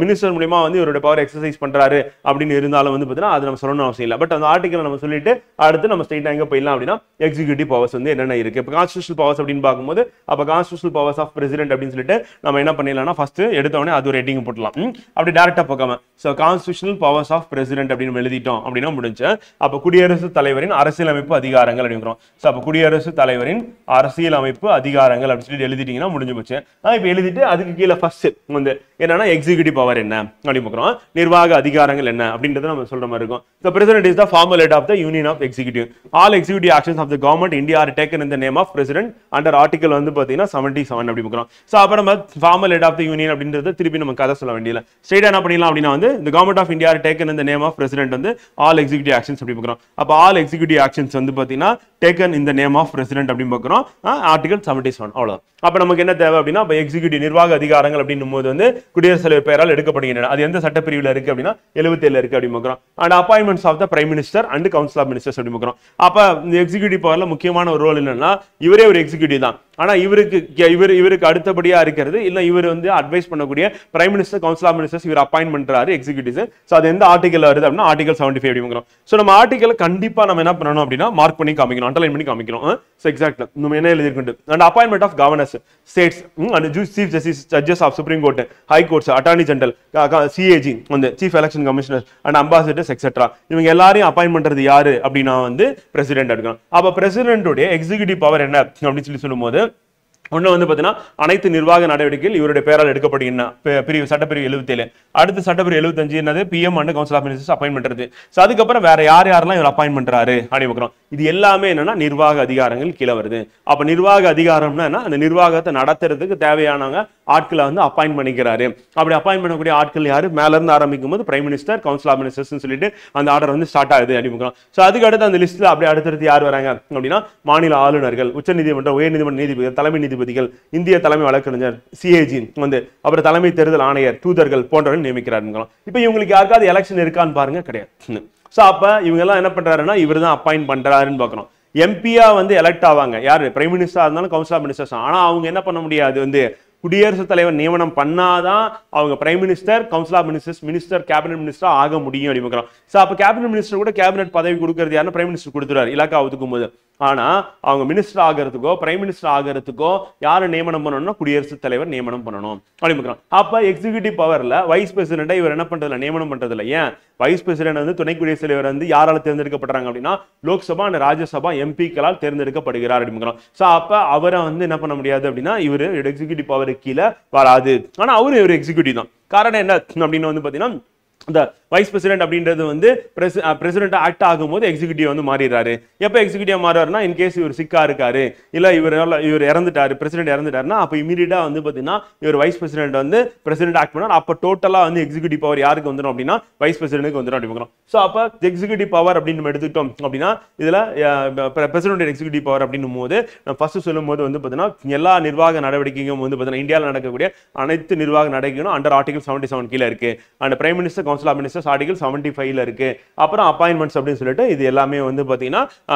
Speaker 2: மினிஸ்டர் மூலமா வந்து இவரோட பவர் எக்ஸசைஸ் பண்றாரு அப்படின்னு இருந்தாலும் வந்து பார்த்தீங்கன்னா அது நம்ம சொல்லணும் அவசியம் இல்லை. பட் அந்த ஆர்டிகல் நம்ம சொல்லிட்டு அடுத்து நம்ம ஸ்ட்ரெயிட்டா எங்க போயிடலாம் அப்படின்னா எக்ஸிக்யூட்டிவ் பவர்ஸ் வந்து என்னென்ன இருக்கு. இப்போ கான்ஸ்டிடியூஷனல் பவர்ஸ் அப்படின்னு பார்க்கும்போது அப்ப கான்ஸ்டிடியூஷனல் பவர்ஸ் ஆஃப் பிரசிடென்ட் அப்படின்னு சொல்லிட்டு நம்ம என்ன பண்ணிடலாம்னா ஃபர்ஸ்ட் எடுத்த உடனே அது ஒரு ஹெட்டிங் போடலாம். அப்படி டைரக்டா பார்க்காம so constitutional powers of president அப்படின்னு எழுதிட்டோம் அப்படின்னா முடிஞ்சு. அப்ப குடியரசுத் தலைவரின் அரசியலமைப்பு அதிகாரங்கள் அப்படிங்கிறோம். சோ அப்ப குடியரசுத் தலைவரின் அரசியலமைப்பு அதிகாரங்கள் அப்படின்னு சொல்லி எழுதிட்டீங்கன்னா முடிஞ்சு போச்சு. இப்போ எழுதிட்டு அதுக்கு கீழே ஃபர்ஸ்ட் வந்து என்னன்னா எக்ஸிக்யூட்டிவ் பவர் என்ன அப்படின்னு பார்க்குறோம். நிர்வாக அதிகாரங்கள் என்ன அப்படின்றத நம்ம சொல்ற மாதிரி இருக்கும். The president is the formal head of the union of executive. All executive actions of the government India are taken in the name of president under article வந்து பாத்தீங்கன்னா 77 அப்படி பார்க்குறோம். சோ அப்ப நம்ம formal head of the union அப்படின்றத திருப்பி நம்ம கதை சொல்ல வேண்டியல. ஸ்ட்ரைட்டா என்ன பண்ணிடலாம் அப்படின்னா வந்து the government of India are taken in the name of president வந்து all executive actions அப்படி பார்க்குறோம். அப்ப all executive actions வந்து பாத்தீங்கன்னா taken in the name of president அப்படி பார்க்குறோம். ஆர்டிகல் 77 அவ்வளவுதான். அப்ப நமக்கு என்ன தேவை அப்படின்னா எக்ஸிக்யூட்டிவ் நிர்வாக அதிகாரங்கள் அப்படின்னும் போது வந்து குடியரசுத் தலைவர் பெயரால் எடுக்கப்படுகின்றன. அது எந்த சட்டப்பிரிவுல இருக்கு அப்படின்னா 77 இருக்கு அப்படி பார்க்குறோம். And appointments of the prime minister and council of ministers அப்படி பார்க்குறோம். அப்ப இந்த எக்ஸிக்யூட்டிவ் பவர்ல முக்கியமான ஒரு ரோல் என்னன்னா இவரே ஒரு எக்ஸிக்யூட்டிவ் தான். ஆனா இவருக்கு அடுத்தபடியா இருக்கிறது இல்ல இவர் வந்து அட்வைஸ் பண்ணக்கூடிய prime minister council of ministers இவர் அப்பாயின்ட் பண்றாரு எக்ஸிக்யூட்டிவ்ஸ். சோ அது எந்த ஆர்டிகல் வருது அப்படின்னா ஆர்டிகல் 75 அப்படி பார்க்குறோம். சோ நம்ம ஆர்டிகல் கண்டிப்பா நம்ம என்ன பண்ணணும் அப்படின்னா மார்க் பண்ணி காமிக்கணும், அண்டர்லைன் பண்ணி காமிக்கணும். சோ எக்ஸாக்ட்லி நம்ம என்ன எழுதிருக்கு. And appointment of governors states and chief judges of supreme court, high courts, attorney general, CAG வந்து chief election commissioner and ambassadors etcetera இவங்க எல்லாரையும் அப்பாயின்ட் பண்றது யாரு அப்படின்னா வந்து பிரசிடென்ட் எடுக்கணும். அப்ப பிரசிடென்டோட எக்ஸிக்யூட்டிவ் பவர் என்ன அப்படின்னு சொல்லி சொல்லும்போது ஒன்று வந்து பார்த்தீங்கன்னா அனைத்து நிர்வாக நடவடிக்கைகள் இவருடைய பெயரால் எடுக்கப்படுகின்றன. பிரிவு சட்டப்பிரிவு 77. அடுத்து சட்டப்பிரிவு 75 என்னது PM and council of ministers appoint பண்றது. ஸோ அதுக்கப்புறம் வேற யாரெல்லாம் இவர் அப்பாயின்ட் பண்றாரு அப்படின்னு பார்க்குறோம். இது எல்லாமே என்னன்னா நிர்வாக அதிகாரங்கள் கீழே வருது. அப்ப நிர்வாக அதிகாரம்னா என்ன, அந்த நிர்வாகத்தை நடத்துறதுக்கு தேவையானவங்க ஆட்களை வந்து அப்பாயின்ட் பண்ணிக்கிறாரு. அப்படி அப்பாயின்ட் பண்ணக்கூடிய ஆட்கள் யாரு மேல இருந்து ஆரம்பிக்கும் போது prime minister council of ministers சொல்லிட்டு அந்த ஆர்டர் வந்து ஸ்டார்ட் ஆகுது அப்படின்னு பார்க்குறோம். ஸோ அதுக்கு அடுத்து அந்த லிஸ்ட்ல அப்படியே அடுத்தடுத்து யார் வராங்க அப்படின்னா மாநில ஆளுநர்கள், உச்சநீதிமன்ற உயர்நீதிமன்ற நீதிபதிகள், தலைமை நீதிபதிகள், இந்திய தலைமை வழக்கறிஞர், சிஏஜி வந்து அப்புறம் தலைமை தேர்தல் ஆணையர், தூதர்கள் போன்றவர்கள் நியமிக்கிறார். இப்ப இவங்களுக்கு யாருக்காவது எலெக்ஷன் இருக்கான்னு பாருங்க, கிடையாது. சோ அப்ப இவங்க எல்லாம் என்ன பண்றாருன்னா இவர் தான் அப்பாயின்ட் பண்றாருன்னு பாக்குறோம். எம்பியா வந்து எலெக்ட் ஆவாங்க யாரு, பிரைம் மினிஸ்டரா இருந்தாலும் கவுன்சில் ஆஃப் மினிஸ்டர்ஸ். ஆனா அவங்க என்ன பண்ண முடியாது வந்து குடியரசுத் தலைவர் நியமனம் பண்ணாதான் அவங்க prime minister, council of ministers, minister, cabinet minister ஆக முடியும் அப்படிங்கிறோம். ஸோ அப்போ கேபினட் மினிஸ்டர் கூட கேபினட் பதவி கொடுக்கறது யாருன்னா பிரைம் மினிஸ்டர் கொடுத்துருவார் இலாக்கா ஒதுக்கும் போது. ஆனா அவங்க மினிஸ்டர் ஆகிறதுக்கோ பிரைம் மினிஸ்டர் ஆகிறதுக்கோ யாரை நியமனம் பண்ணணும்னா குடியரசுத் தலைவர் நியமனம் பண்ணணும் அப்படிங்கிறோம். அப்ப எக்ஸிகியூட்டிவ் பவர்ல வைஸ் பிரசிடென்ட்டை இவர் என்ன பண்றதுல நியமனம் பண்றது இல்லை. ஏன் வைஸ் பிரசிடென்ட் வந்து துணை குடியரசுத் தலைவர் வந்து யாரால தேர்ந்தெடுக்கப்படுறாங்க அப்படின்னா லோக்சபா அண்ட் ராஜ்யசபா எம்பிக்களால் தேர்ந்தெடுக்கப்படுகிறார் அப்படிங்கிறோம். ஸோ அப்ப அவரை வந்து என்ன பண்ண முடியாது அப்படின்னா இவர் எக்ஸிகியூட்டிவ் பவருக்கு கீழே வராது. ஆனா அவரு இவர் எக்ஸிகியூட்டிவ் தான். காரணம் என்ன அப்படின்னு வந்து பாத்தீங்கன்னா இந்த வைஸ் பிரசிடென்ட் அப்படின்றது வந்து பிரசிடென்ட் ஆக்ட் ஆகும்போது எக்ஸிகியூட்டிவ் வந்து மாறிடுறாரு. எப்போ எக்ஸிகியூட்டிவ் மாறுறாருன்னா இன்கேஸ் இவர் சிக்கா இருக்காரு இல்ல இவர் இறந்துட்டாரு, பிரசிடென்ட் இறந்துட்டாருன்னா அப்போ இமீடியட்டா வந்து பாத்தீங்கன்னா இவர் வைஸ் பிரசிடென்ட் வந்து பிரசிடென்ட் ஆக்ட் பண்ணார். அப்போ டோட்டலா வந்து எக்ஸிகியூட்டிவ் பவர் யாருக்கு வந்துடும் அப்படின்னா வைஸ் பிரசிடென்ட்க்கு வந்துடும் அப்படிங்கிறோம். ஸோ அப்போ எக்ஸிகியூட்டிவ் பவர் அப்படின்னு நம்ம எடுத்துக்கிட்டோம் அப்படின்னா இதுல பிரசிடென்ட் எக்ஸிகியூட்டிவ் பவர் அப்படின்னும் போது நம்ம ஃபர்ஸ்ட் சொல்லும் போது வந்து பாத்தீங்கன்னா எல்லா நிர்வாக நடவடிக்கையும் வந்து பாத்தீங்கன்னா இந்தியாவில் நடக்கக்கூடிய அனைத்து நிர்வாக நடவடிக்கைகளும் அண்டர் ஆர்டிகல் 77 கீழே இருக்கு. And prime minister, council of ministers article 75ல இருக்கு. அப்புறம் அப்பாயின்மெண்ட்ஸ் அப்படின்னு சொல்லிட்டு இது எல்லாமே வந்து பாத்தீங்கன்னா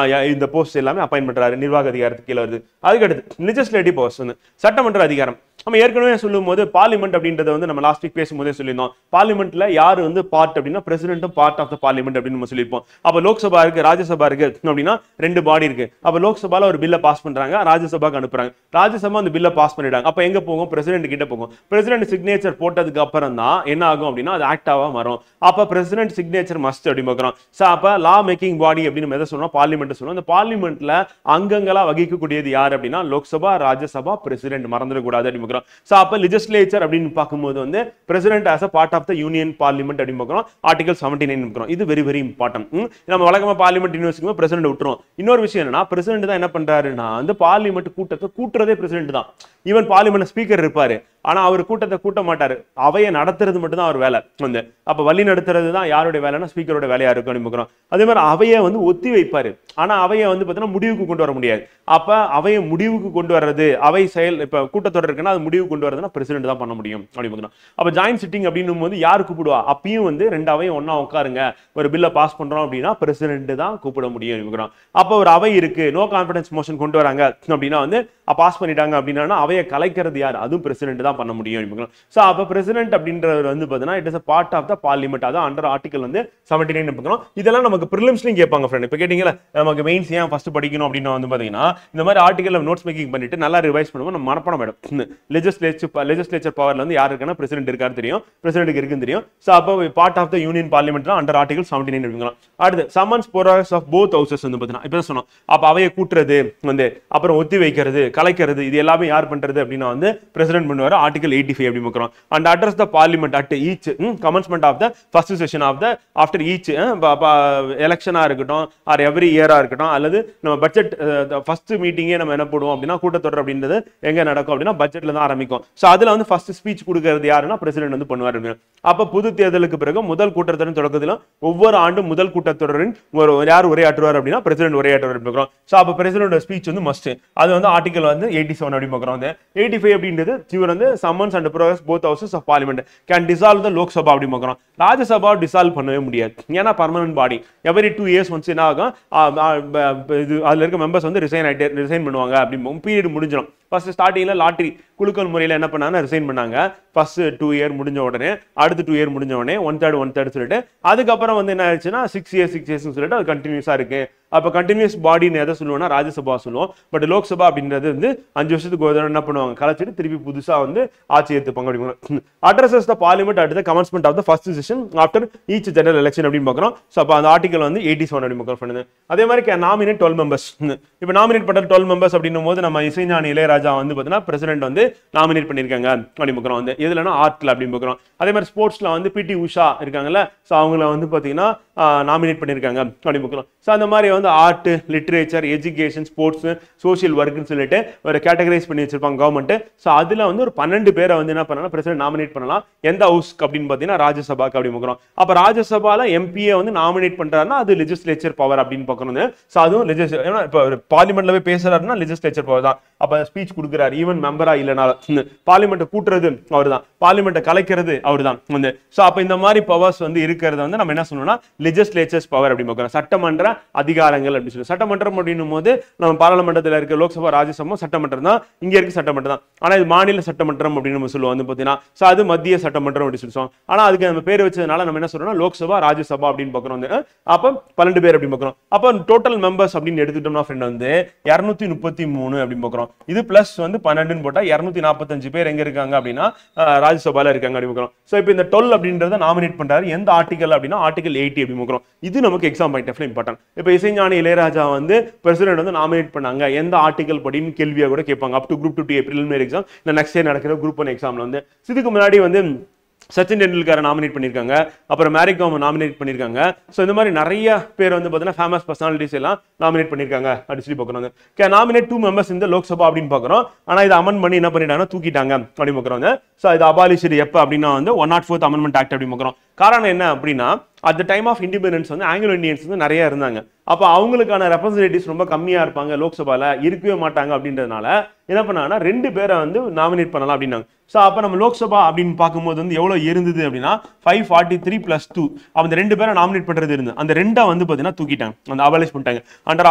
Speaker 2: இந்த போஸ்ட் எல்லாமே அப்பாயின்ட் பண்றாரு, நிர்வாக அதிகாரத்துக்கு கீழே வருது. அதுக்கடுத்து லெஜிஸ்லேட்டிவ் பவர்ஸ் வந்து சட்டமன்ற அதிகாரம். நம்ம ஏற்கனவே சொல்லும் போது பார்லிமெண்ட் அப்படின்றத வந்து நம்ம லாஸ்ட் வீக் பேசும்போதே சொல்லியிருந்தோம். பார்லிமெண்ட்ல யாரு வந்து பார்ட் அப்படின்னா பிரசிடென்ட்டும் பார்ட் ஆஃப் த பார்லிமெண்ட் அப்படின்னு நம்ம சொல்லியிருப்போம். அப்ப லோக்சபா இருக்கு, ராஜ்யசபா இருக்கு அப்படின்னா ரெண்டு பாடி இருக்கு. அப்ப லோக்சபால ஒரு பில்லை பாஸ் பண்றாங்க, ராஜ்யசபாக்கு அனுப்புறாங்க. ராஜ்யசபா அந்த பில்லை பாஸ் பண்ணிட்டாங்க. அப்ப எங்க போகும்? பிரசிடென்ட் கிட்ட போகும். பிரசிடென்ட் சிக்னேச்சர் போட்டதுக்கு அப்புறம் தான் என்ன ஆகும் அப்படின்னா அது ஆக்டாவா மாறும். அப்ப பிரசிடென்ட் சிக்னேச்சர் மஸ்ட் அப்படின்னு பார்க்கிறோம். சோ அப்ப லா மேக்கிங் பாடி அப்படின்னு எதை சொல்றோம்? பார்லிமெண்ட் சொல்றோம். அந்த பார்லிமெண்ட்ல அங்கங்களா வகிக்கக்கூடியது யார் அப்படின்னா லோக்சபா, ராஜ்யசபா, பிரசிடென்ட் மறந்துடக்கூடாது அப்படின்னு. So அப்ப legislature அப்படின்னு பார்க்கும்போது வந்து president as a part of the union parliament அப்படின்னு பார்க்கிறோம். article 79 பார்க்கிறோம். இது very very important. நம்ம வழக்கமா பார்லிமெண்ட் யூனிவர்சிட்டிக்கு பிரசிடென்ட் விட்டுறோம். இன்னொரு விஷயம் என்னன்னா பிரசிடென்ட் தான் என்ன பண்றாருன்னா அந்த பார்லிமெண்ட் கூட்டத்தை கூட்டுறதே பிரசிடென்ட் தான். ஈவன் பார்லிமெண்ட் ஸ்பீக்கர் இருப்பாரு, ஆனா அவர் கூட்டத்தை கூட்ட மாட்டாரு. அவையை நடத்துறது மட்டும் தான் அவர் வேலை வந்து. அப்ப வழி நடத்துறது தான் யாருடைய வேலைன்னா ஸ்பீக்கரோட வேலையா இருக்கும் அப்படின்னு. அதே மாதிரி அவையை வந்து ஒத்தி வைப்பாரு, ஆனா அவையை வந்து பாத்தீங்கன்னா முடிவுக்கு கொண்டு வர முடியாது. அப்ப அவையை முடிவுக்கு கொண்டு வர்றது, அவை செயல் இப்ப கூட்டத்தொடர் இருக்குன்னா அது முடிவுக்கு கொண்டு வரதுன்னா பிரசிடென்ட் தான் பண்ண முடியும் அப்படின்னு. அப்ப ஜாயின்ட் சிட்டிங் அப்படின்னும் போது யாரு கூப்பிடுவா? அப்பயும் வந்து ரெண்டு அவையும் ஒன்னா உட்காருங்க ஒரு பில்லை பாஸ் பண்றோம் அப்படின்னா பிரசிடென்ட் தான் கூப்பிட முடியும். அப்ப ஒரு அவை இருக்கு, நோ கான்ஃபிடன்ஸ் மோஷன் கொண்டு வராங்க அப்படின்னா வந்து பாஸ் பண்ணிட்டாங்க அப்படின்னா அவையை கலைக்கிறது யார்? அதுவும் பிரசிடென்ட் தான் பண்ண முடியும். சோ அப்ப பிரசிடென்ட் அப்படின்றவர் வந்து பாத்தீங்கன்னா it is a part of the parliament. அதான் அண்டர் ஆர்டிகல் வந்து 79 பார்க்கிறோம். இதெல்லாம் நமக்கு பிரிலிம்ஸ்லயும் கேட்பாங்க ஃப்ரெண்ட். இப்ப கேட்டீங்கல நமக்கு மெயின்ஸ் ஏன் ஃபர்ஸ்ட் படிக்கணும் அப்படின்னு வந்து பாத்தீங்கன்னா இந்த மாதிரி ஆர்டிகல்ல நோட்ஸ் மேக்கிங் பண்ணிட்டு நல்லா ரிவைஸ் பண்ணுவோம். நம்ம மனப்பாடம் ஆயிடும். லெஜிஸ்லேச்சர் பவர்ல வந்து யாரு இருக்குன்னா பிரசிடென்ட் இருக்காரு தெரியும், பிரசிடென்ட்க்கு இருக்குன்னு தெரியும். சோ அப்ப part of the union parliament under article 79 அப்படிங்கலாம். அடுத்து summons prorogues of both houses வந்து பாத்தீங்கன்னா இப்ப சொன்னோம். அப்ப அவையை கூட்டுறது வந்து அப்புறம் ஒத்தி வைக்கிறது, கலைக்கிறது, இது எல்லாமே யார் பண்றது அப்படின்னா வந்து பிரசிடென்ட் பண்ணுவாரு. ஆர்டிகல் 85 அப்படி பார்க்கிறோம். And address the parliament at each commencement of the first session of the after each எலெக்ஷனா இருக்கட்டும் ஆர் எவ்ரி இயரா இருக்கட்டும் அல்லது நம்ம பட்ஜெட் ஃபர்ஸ்ட் மீட்டிங்கே நம்ம என்ன போடுவோம் அப்படின்னா கூட்டத்தொடர் அப்படின்றது எங்க நடக்கும் அப்படின்னா பட்ஜெட்ல தான் ஆரம்பிக்கும். சோ அதுல வந்து ஃபர்ஸ்ட் ஸ்பீச் கொடுக்கிறது யாருன்னா பிரசிடென்ட் வந்து பண்ணுவார். அப்ப பொது தேர்தலுக்கு பிறகு முதல் கூட்டத்தொடரின் தொடக்கத்திலும் ஒவ்வொரு ஆண்டும் முதல் கூட்டத்தொடரின் யார் உரையாற்றுவார் அப்படின்னா பிரசிடென்ட் உரையாற்றுவார் பார்க்கிறோம். சோ அப்ப பிரசிடென்ட் ஸ்பீச் வந்து மஸ்ட். அது வந்து ஆர்டிகல் வந்து 87 அப்படி பார்க்கிறோம். 85 அப்படின்றது இவர் வந்து summons and prorogues both houses of parliament can dissolve the Lok Sabha அப்படி பார்க்கிறோம். ராஜ்யசபா டிசால்வ் பண்ணவே முடியாது, ஏன்னா permanent body. Every 2 years once என்ன ஆகும் அதுல இருக்க மெம்பர்ஸ் வந்து ரிசைன் பண்ணுவாங்க. அப்படி பீரியட் முடிஞ்சிடும். ஃபர்ஸ்ட் ஸ்டார்டிங்ல லாட்டரி குலுக்கல் முறையில் என்ன பண்ணாங்க? ரிசைன் பண்ணாங்க. ஃபர்ஸ்ட் 2 இயர் முடிஞ்ச உடனே, அடுத்து 2 இயர் முடிஞ்ச உடனே 1/3 சொல்லிட்டு அதுக்கப்புறம் வந்து என்ன ஆயிடுச்சுன்னா 6 இயர்ஸ் சொல்லிட்டு அது கண்டினியூஸா இருக்கு. அப்ப கண்டினியூஸ் பாடின்னு எதை சொல்லுவோம்னா ராஜ்யசபா சொல்லுவோம். பட் லோக்சபா அப்படின்றது வந்து 5 வருஷத்துக்கு ஒரு தடவை என்ன பண்ணுவாங்க? கலைச்சிட்டு திருப்பி புதுசா வந்து ஆட்சி ஏற்றுப்பாங்க அப்படிங்க. Addresses the parliament at the commencement of the first session after each general election அப்படின்னு பார்க்கிறோம். ஸோ அப்போ அந்த ஆர்டிகல் வந்து 87 அப்படி பார்க்கறது. அதே மாதிரி நாமினேட் 12 மெம்பர்ஸ். இப்போ நாமினேட் பண்ண 12 மெம்பர்ஸ் அப்படின்னும் போது நம்ம இசைஞானி இளையராஜா வந்து பார்த்தீங்கன்னா பிரசிடென்ட் வந்து நாமினேட் பண்ணியிருக்காங்க அப்படி பார்க்குறோம். வந்து எதுலன்னா ஆர்ட்ல அப்படின்னு பார்க்குறோம். அதே மாதிரி ஸ்போர்ட்ஸ்ல வந்து பிடி உஷா இருக்காங்கல்ல, ஸோ அவங்கள வந்து பார்த்தீங்கன்னா நாமினேட் பண்ணியிருக்காங்க அப்படி பார்க்குறோம். ஸோ அந்த மாதிரி வந்து art, literature, education, sports, social ஒர்க்னு சொல்லிட்டு ஒரு கேட்டகரைஸ் பண்ணி வச்சிருப்பாங்க கவர்மெண்ட். ஸோ அதுல வந்து ஒரு 12 பேரை வந்து என்ன பண்ணலாம்? பிரசிடென்ட் நாமினேட் பண்ணலாம். எந்த ஹவுஸ்க்கு அப்படின்னு பார்த்தீங்கன்னா ராஜ்யசபாக்கு அப்படி பார்க்குறோம். அப்ப ராஜ்யசபால எம்பியை வந்து நாமினேட் பண்றாருன்னா அது லெஜிஸ்லேச்சர் பவர் அப்படின்னு பார்க்கணும். ஸோ அதுவும் ஏன்னா இப்போ பார்லிமெண்ட்ல போய் பேசுறாருன்னா லெஜிஸ்லேச்சர் பவர் தான். அப்ப ஸ்பீச் கொடுக்குறாரு ஈவன் மெம்பரா இல்லைனாலும் பார்லிமெண்ட் கூட்டுறது அவர் தான், பார்லிமெண்ட் கலைக்கிறது அவர் தான் வந்து. ஸோ அப்ப இந்த மாதிரி பவர்ஸ் வந்து இருக்கிறது வந்து நம்ம என்ன சொல்லணும்னா லெஜிஸ்லேச்சர்ஸ் பவர் அப்படி பார்க்குறோம், சட்டமன்ற அதிகாரங்கள் அப்படின்னு சொல்லி. சட்டமன்றம் அப்படின்னும் போது நம்ம பாராளுமன்றத்தில் இருக்க லோக்சபா ராஜ்யசபா சட்டமன்றம் தான், இங்க இருக்க சட்டமன்றம் தான். ஆனா இது மாநில சட்டமன்றம் அப்படின்னு நம்ம சொல்லுவோம் வந்து பாத்தீங்கன்னா. சோ அது மத்திய சட்டமன்றம் அப்படின்னு சொல்லுவோம். ஆனா அதுக்கு நம்ம பேர் வச்சதுனால நம்ம என்ன சொல்றோம்னா லோக்சபா ராஜ்யசபா அப்படின்னு பார்க்குறோம். அப்ப 12 பேர் அப்படின்னு பார்க்குறோம். அப்ப டோட்டல் மெம்பர்ஸ் அப்படின்னு எடுத்துட்டோம்னா ஃப்ரெண்ட் வந்து 233 அப்படின்னு பார்க்குறோம். இது பிளஸ் வந்து 12 போட்டா 245 பேர் எங்க இருக்காங்க அப்படின்னா ராஜ்யசபால இருக்காங்க அப்படின்னு பார்க்குறோம். சோ இப்போ இந்த 12 அப்படின்றத நாமினேட் பண்றாரு எந்த ஆர்டிகல் அப்படின்னா ஆர்டிகல் 80 அப்படின்னு பார்க்குறோம். இது நமக்கு எக்ஸாம் பாயிண்ட் ஆஃப் இம்பார்ட்டன்ட். இப்போ இசைஞானி இளையராஜா வந்து பிரசிடென்ட் வந்து நாமினேட் பண்ணாங்க எந்த ஆர்டிகல் படின்னு கேள்வியா கூட கேட்பாங்க. Up to group 2 preliminary exam இந்த நெக்ஸ்ட் இயர் நடக்கிற குரூப் 1 எக்ஸாம்ல வந்து. இதுக்கு முன்னாடி வந்து சச்சின் டெண்டுல்கரை நாமினேட் பண்ணியிருக்காங்க, அப்புறம் மேரிகாம் நாமினேட் பண்ணியிருக்காங்க. ஸோ இந்த மாதிரி நிறைய பேர் வந்து பார்த்தீங்கன்னா ஃபேமஸ் பர்சனாலிட்டிஸ் எல்லாம் நாமினேட் பண்ணியிருக்காங்க அப்படின்னு சொல்லி பார்க்குறாங்க. நாமினேட் 2 members இந்த லோக்சபா அப்படின்னு பார்க்குறோம். ஆனால் இதை அமெண்ட் பண்ணி என்ன பண்ணிட்டாங்கன்னா தூக்கிட்டாங்க அப்படின்னு பார்க்குறாங்க. ஸோ இது அபாலிஷ்டு எப்போ அப்படின்னா வந்து 104th அமெண்ட்மெண்ட் ஆக்ட் அப்படின்னு பார்க்குறோம். காரணம் என்ன அப்படின்னா at the time of independence வந்து ஆங்கிலோ இந்தியன்ஸ் வந்து நிறைய இருந்தாங்க. அப்போ அவங்களுக்கான ரெப்ரஸன்டேட்டிவ்ஸ் ரொம்ப கம்மியா இருப்பாங்க, லோக்சபால இருக்கவே மாட்டாங்க அப்படின்றதுனால என்ன பண்ணாங்கன்னா 2 பேரை வந்து நாமினேட் பண்ணலாம் அப்படின்னாங்க. ஸோ அப்போ நம்ம லோக்சபா அப்படின்னு பார்க்கும்போது வந்து எவ்வளோ இருந்தது அப்படின்னா 543 + 2. அந்த 2 பேரை நாமினேட் பண்றது இருந்து அந்த 2 வந்து பார்த்தீங்கன்னா தூக்கிட்டாங்க, அந்த அபாலிஷ் பண்ணிட்டாங்க. அண்டர்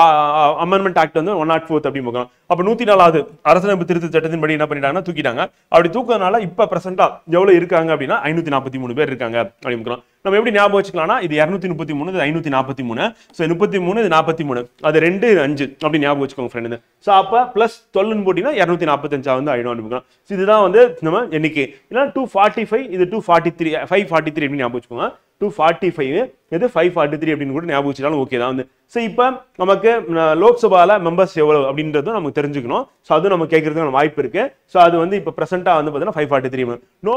Speaker 2: அமெண்ட்மெண்ட் ஆக்ட் வந்து 104th அப்படின்னு பார்க்குறோம். அப்போ 104வது அரசியலமைப்பு திருத்த சட்டத்தின் படி என்ன பண்ணிட்டாங்கன்னா தூக்கிட்டாங்க. அப்படி தூக்குறதுனால இப்போ பிரசென்டா எவ்வளவு இருக்காங்க அப்படின்னா 543 பேர் இருக்காங்க அப்படின்னு பார்க்குறோம். நம்ம எப்படி ஞாபகம் வச்சுக்கலாம்னா இது 233, இது 543. ஸோ 33, இது 43, அது 2, 5 அப்படி ஞாபகம் வச்சுக்கோங்க ஃப்ரெண்டு. ஸோ அப்போ பிளஸ் 12 போட்டினா 245 வந்து ஆயிடும் அப்படின்னு. இதுதான் வந்து நம்ம எண்ணிக்கை. இல்லைன்னா 245, இது 243, 543 அப்படின்னு ஞாபகம் வச்சுக்கோங்க. 245 இது 543 அப்படின்னு கூட ஞாபகம் வச்சுட்டாலும் ஓகே தான் வந்து. ஸோ இப்போ நமக்கு லோக்சபால மெம்பர்ஸ் எவ்வளவு அப்படின்றதும் நமக்கு தெரிஞ்சுக்கணும். ஸோ அது நம்ம கேட்கறதுக்கு வாய்ப்பு இருக்கு. ஸோ அது வந்து இப்போ பிரசென்டா வந்து பார்த்தீங்கன்னா 543. No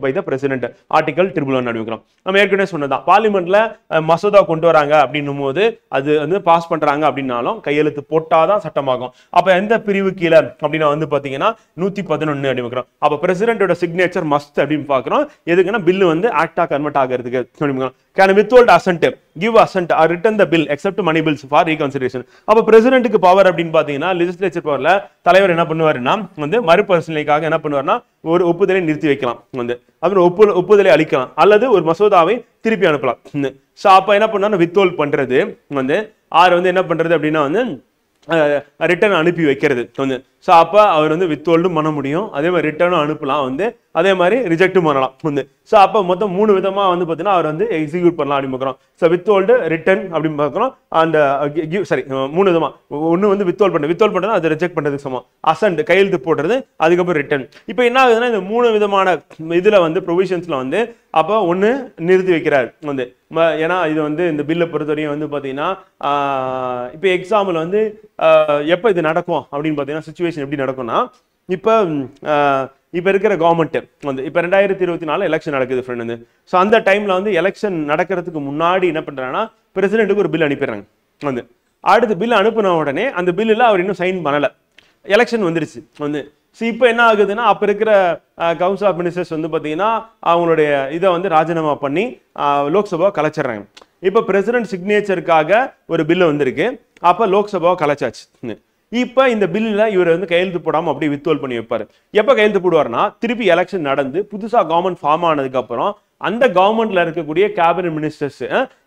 Speaker 2: by the president article 111 அப்படிங்கிறோம். நம்ம ஏற்கனவே சொன்னதான் பார்லிமெண்ட்ல மசோதா கொண்டு வராங்க அப்படின்னும் போது அது வந்து பாஸ் பண்றாங்க அப்படின்னாலும் கையெழுத்து போட்டாதான் சட்டமாகும். அப்ப எந்த பிரிவு கீழே அப்படின்னா வந்து பாத்தீங்கன்னா 111 அப்படிங்கிறோம். அப்ப பிரசிடென்டோட சிக்னேச்சர் மஸ்ட் அப்படின்னு பாக்குறோம். எதுக்குன்னா பில் வந்து ஆக்டா கன்வெர்ட் ஆகிறதுக்கு அப்படிங்கிறோம். Can withhold assent, give assent or return the bill except money bills for reconsideration. அப்ப பிரசிடென்ட்க்கு பவர் அப்படின்னு பாத்தீங்கன்னா லெஜிஸ்லேச்சர் பவர்ல தலைவர் என்ன பண்ணுவாருன்னா வந்து மறுபரிசீலனைக்காக என்ன பண்ணுவாருன்னா ஒரு ஒப்புதலை நிறுத்தி வைக்கலாம், வந்து அப்புறம் ஒப்புதலை அளிக்கலாம், அல்லது ஒரு மசோதாவை திருப்பி அனுப்பலாம். ஸோ அப்ப என்ன பண்ணா வித்ஹோல்ட் பண்றது வந்து வந்து என்ன பண்றது அப்படின்னா வந்து ரிட்டர்ன் அனுப்பி வைக்கிறது வந்து. ஸோ அப்போ அவர் வந்து வித்ஹோல்டும் பண்ண முடியும், அதே மாதிரி ரிட்டர்னும் அனுப்பலாம் வந்து, அதே மாதிரி ரிஜெக்டும் பண்ணலாம் வந்து. ஸோ அப்போ மொத்தம் 3 விதமாக வந்து பார்த்தீங்கன்னா அவர் வந்து எக்ஸிக்யூட் பண்ணலாம் அப்படின்னு பார்க்குறோம். ஸோ வித்ஹோல்டு, ரிட்டர்ன் அப்படின்னு பார்க்குறோம். அந்த சரி 3 விதமாக. ஒன்று வந்து வித்ஹோல்ட் பண்ணுறது அதை ரிஜெக்ட் பண்ணுறதுக்கு சமம், அசன்ட் கையெழுத்து போடுறது, அதுக்கப்புறம் ரிட்டர்ன். இப்போ என்ன ஆகுதுன்னா இந்த 3 விதமான இதில் வந்து ப்ரொவிஷன்ஸில் வந்து அப்போ ஒன்று நிறுத்தி வைக்கிறார் வந்து. ஏன்னா இது வந்து இந்த பில்லை பொறுத்தவரையும் வந்து பார்த்தீங்கன்னா இப்போ எக்ஸாம்பிள் வந்து எப்போ இது நடக்கும் அப்படின்னு பார்த்தீங்கன்னா சிச்சுவேஷன் எப்படி நடக்கும்னா இப்போ இருக்கிற கவர்மெண்ட் வந்து இப்போ 2024 எலெக்ஷன் நடக்குது ஃப்ரெண்ட் வந்து. ஸோ அந்த டைம்ல வந்து எலெக்ஷன் நடக்கிறதுக்கு முன்னாடி என்ன பண்றாங்கன்னா பிரசிடென்ட்டுக்கு ஒரு பில் அனுப்பிடுறாங்க வந்து. அடுத்த பில் அனுப்பின உடனே அந்த பில்லில் அவர் இன்னும் சைன் பண்ணலை, எலெக்ஷன் வந்துருச்சு வந்து. ஸோ இப்போ என்ன ஆகுதுன்னா அப்போ இருக்கிற கவுன்சில் ஆஃப் மினிஸ்டர்ஸ் வந்து பார்த்தீங்கன்னா அவங்களுடைய இதை வந்து ராஜினாமா பண்ணி லோக்சபாவை கலைச்சிடுறாங்க. இப்போ பிரசிடென்ட் சிக்னேச்சருக்காக ஒரு பில்லு வந்திருக்கு, அப்போ லோக்சபாவை கலைச்சாச்சு. இப்போ இந்த பில்லில் இவர் வந்து கையெழுத்து போடாமல் அப்படியே வித்ஹோல்ட் பண்ணி வைப்பார். எப்போ கையெழுத்து போடுவார்னா திருப்பி எலெக்ஷன் நடந்து புதுசாக கவர்மெண்ட் ஃபார்ம் ஆனதுக்கு அப்புறம் அந்த கவர்மெண்ட்ல இருக்கக்கூடிய cabinet ministers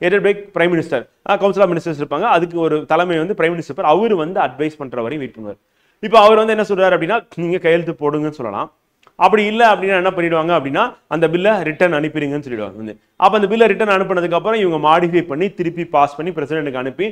Speaker 2: headed by prime minister, council of ministers இருப்பாங்க, அதுக்கு ஒரு தலைமை வந்து பிரைம் மினிஸ்டர், அவர் வந்து அட்வைஸ் பண்ற வரையும் வெயிட் பண்ணுவார். இப்போ அவர் வந்து என்ன சொல்றாரு அப்படின்னா நீங்க கையெழுத்து போடுங்கன்னு சொல்லலாம். அப்படி இல்லை அப்படின்னா என்ன பண்ணிடுவாங்க அப்படின்னா அந்த பில்லை ரிட்டர்ன் அனுப்பிடுங்கன்னு சொல்லிடுவாங்க வந்து. அப்போ அந்த பில்லை ரிட்டர்ன் அனுப்பினதுக்கு அப்புறம் இவங்க மாடிஃபை பண்ணி திருப்பி பாஸ் பண்ணி பிரசிடென்ட்டுக்கு அனுப்பி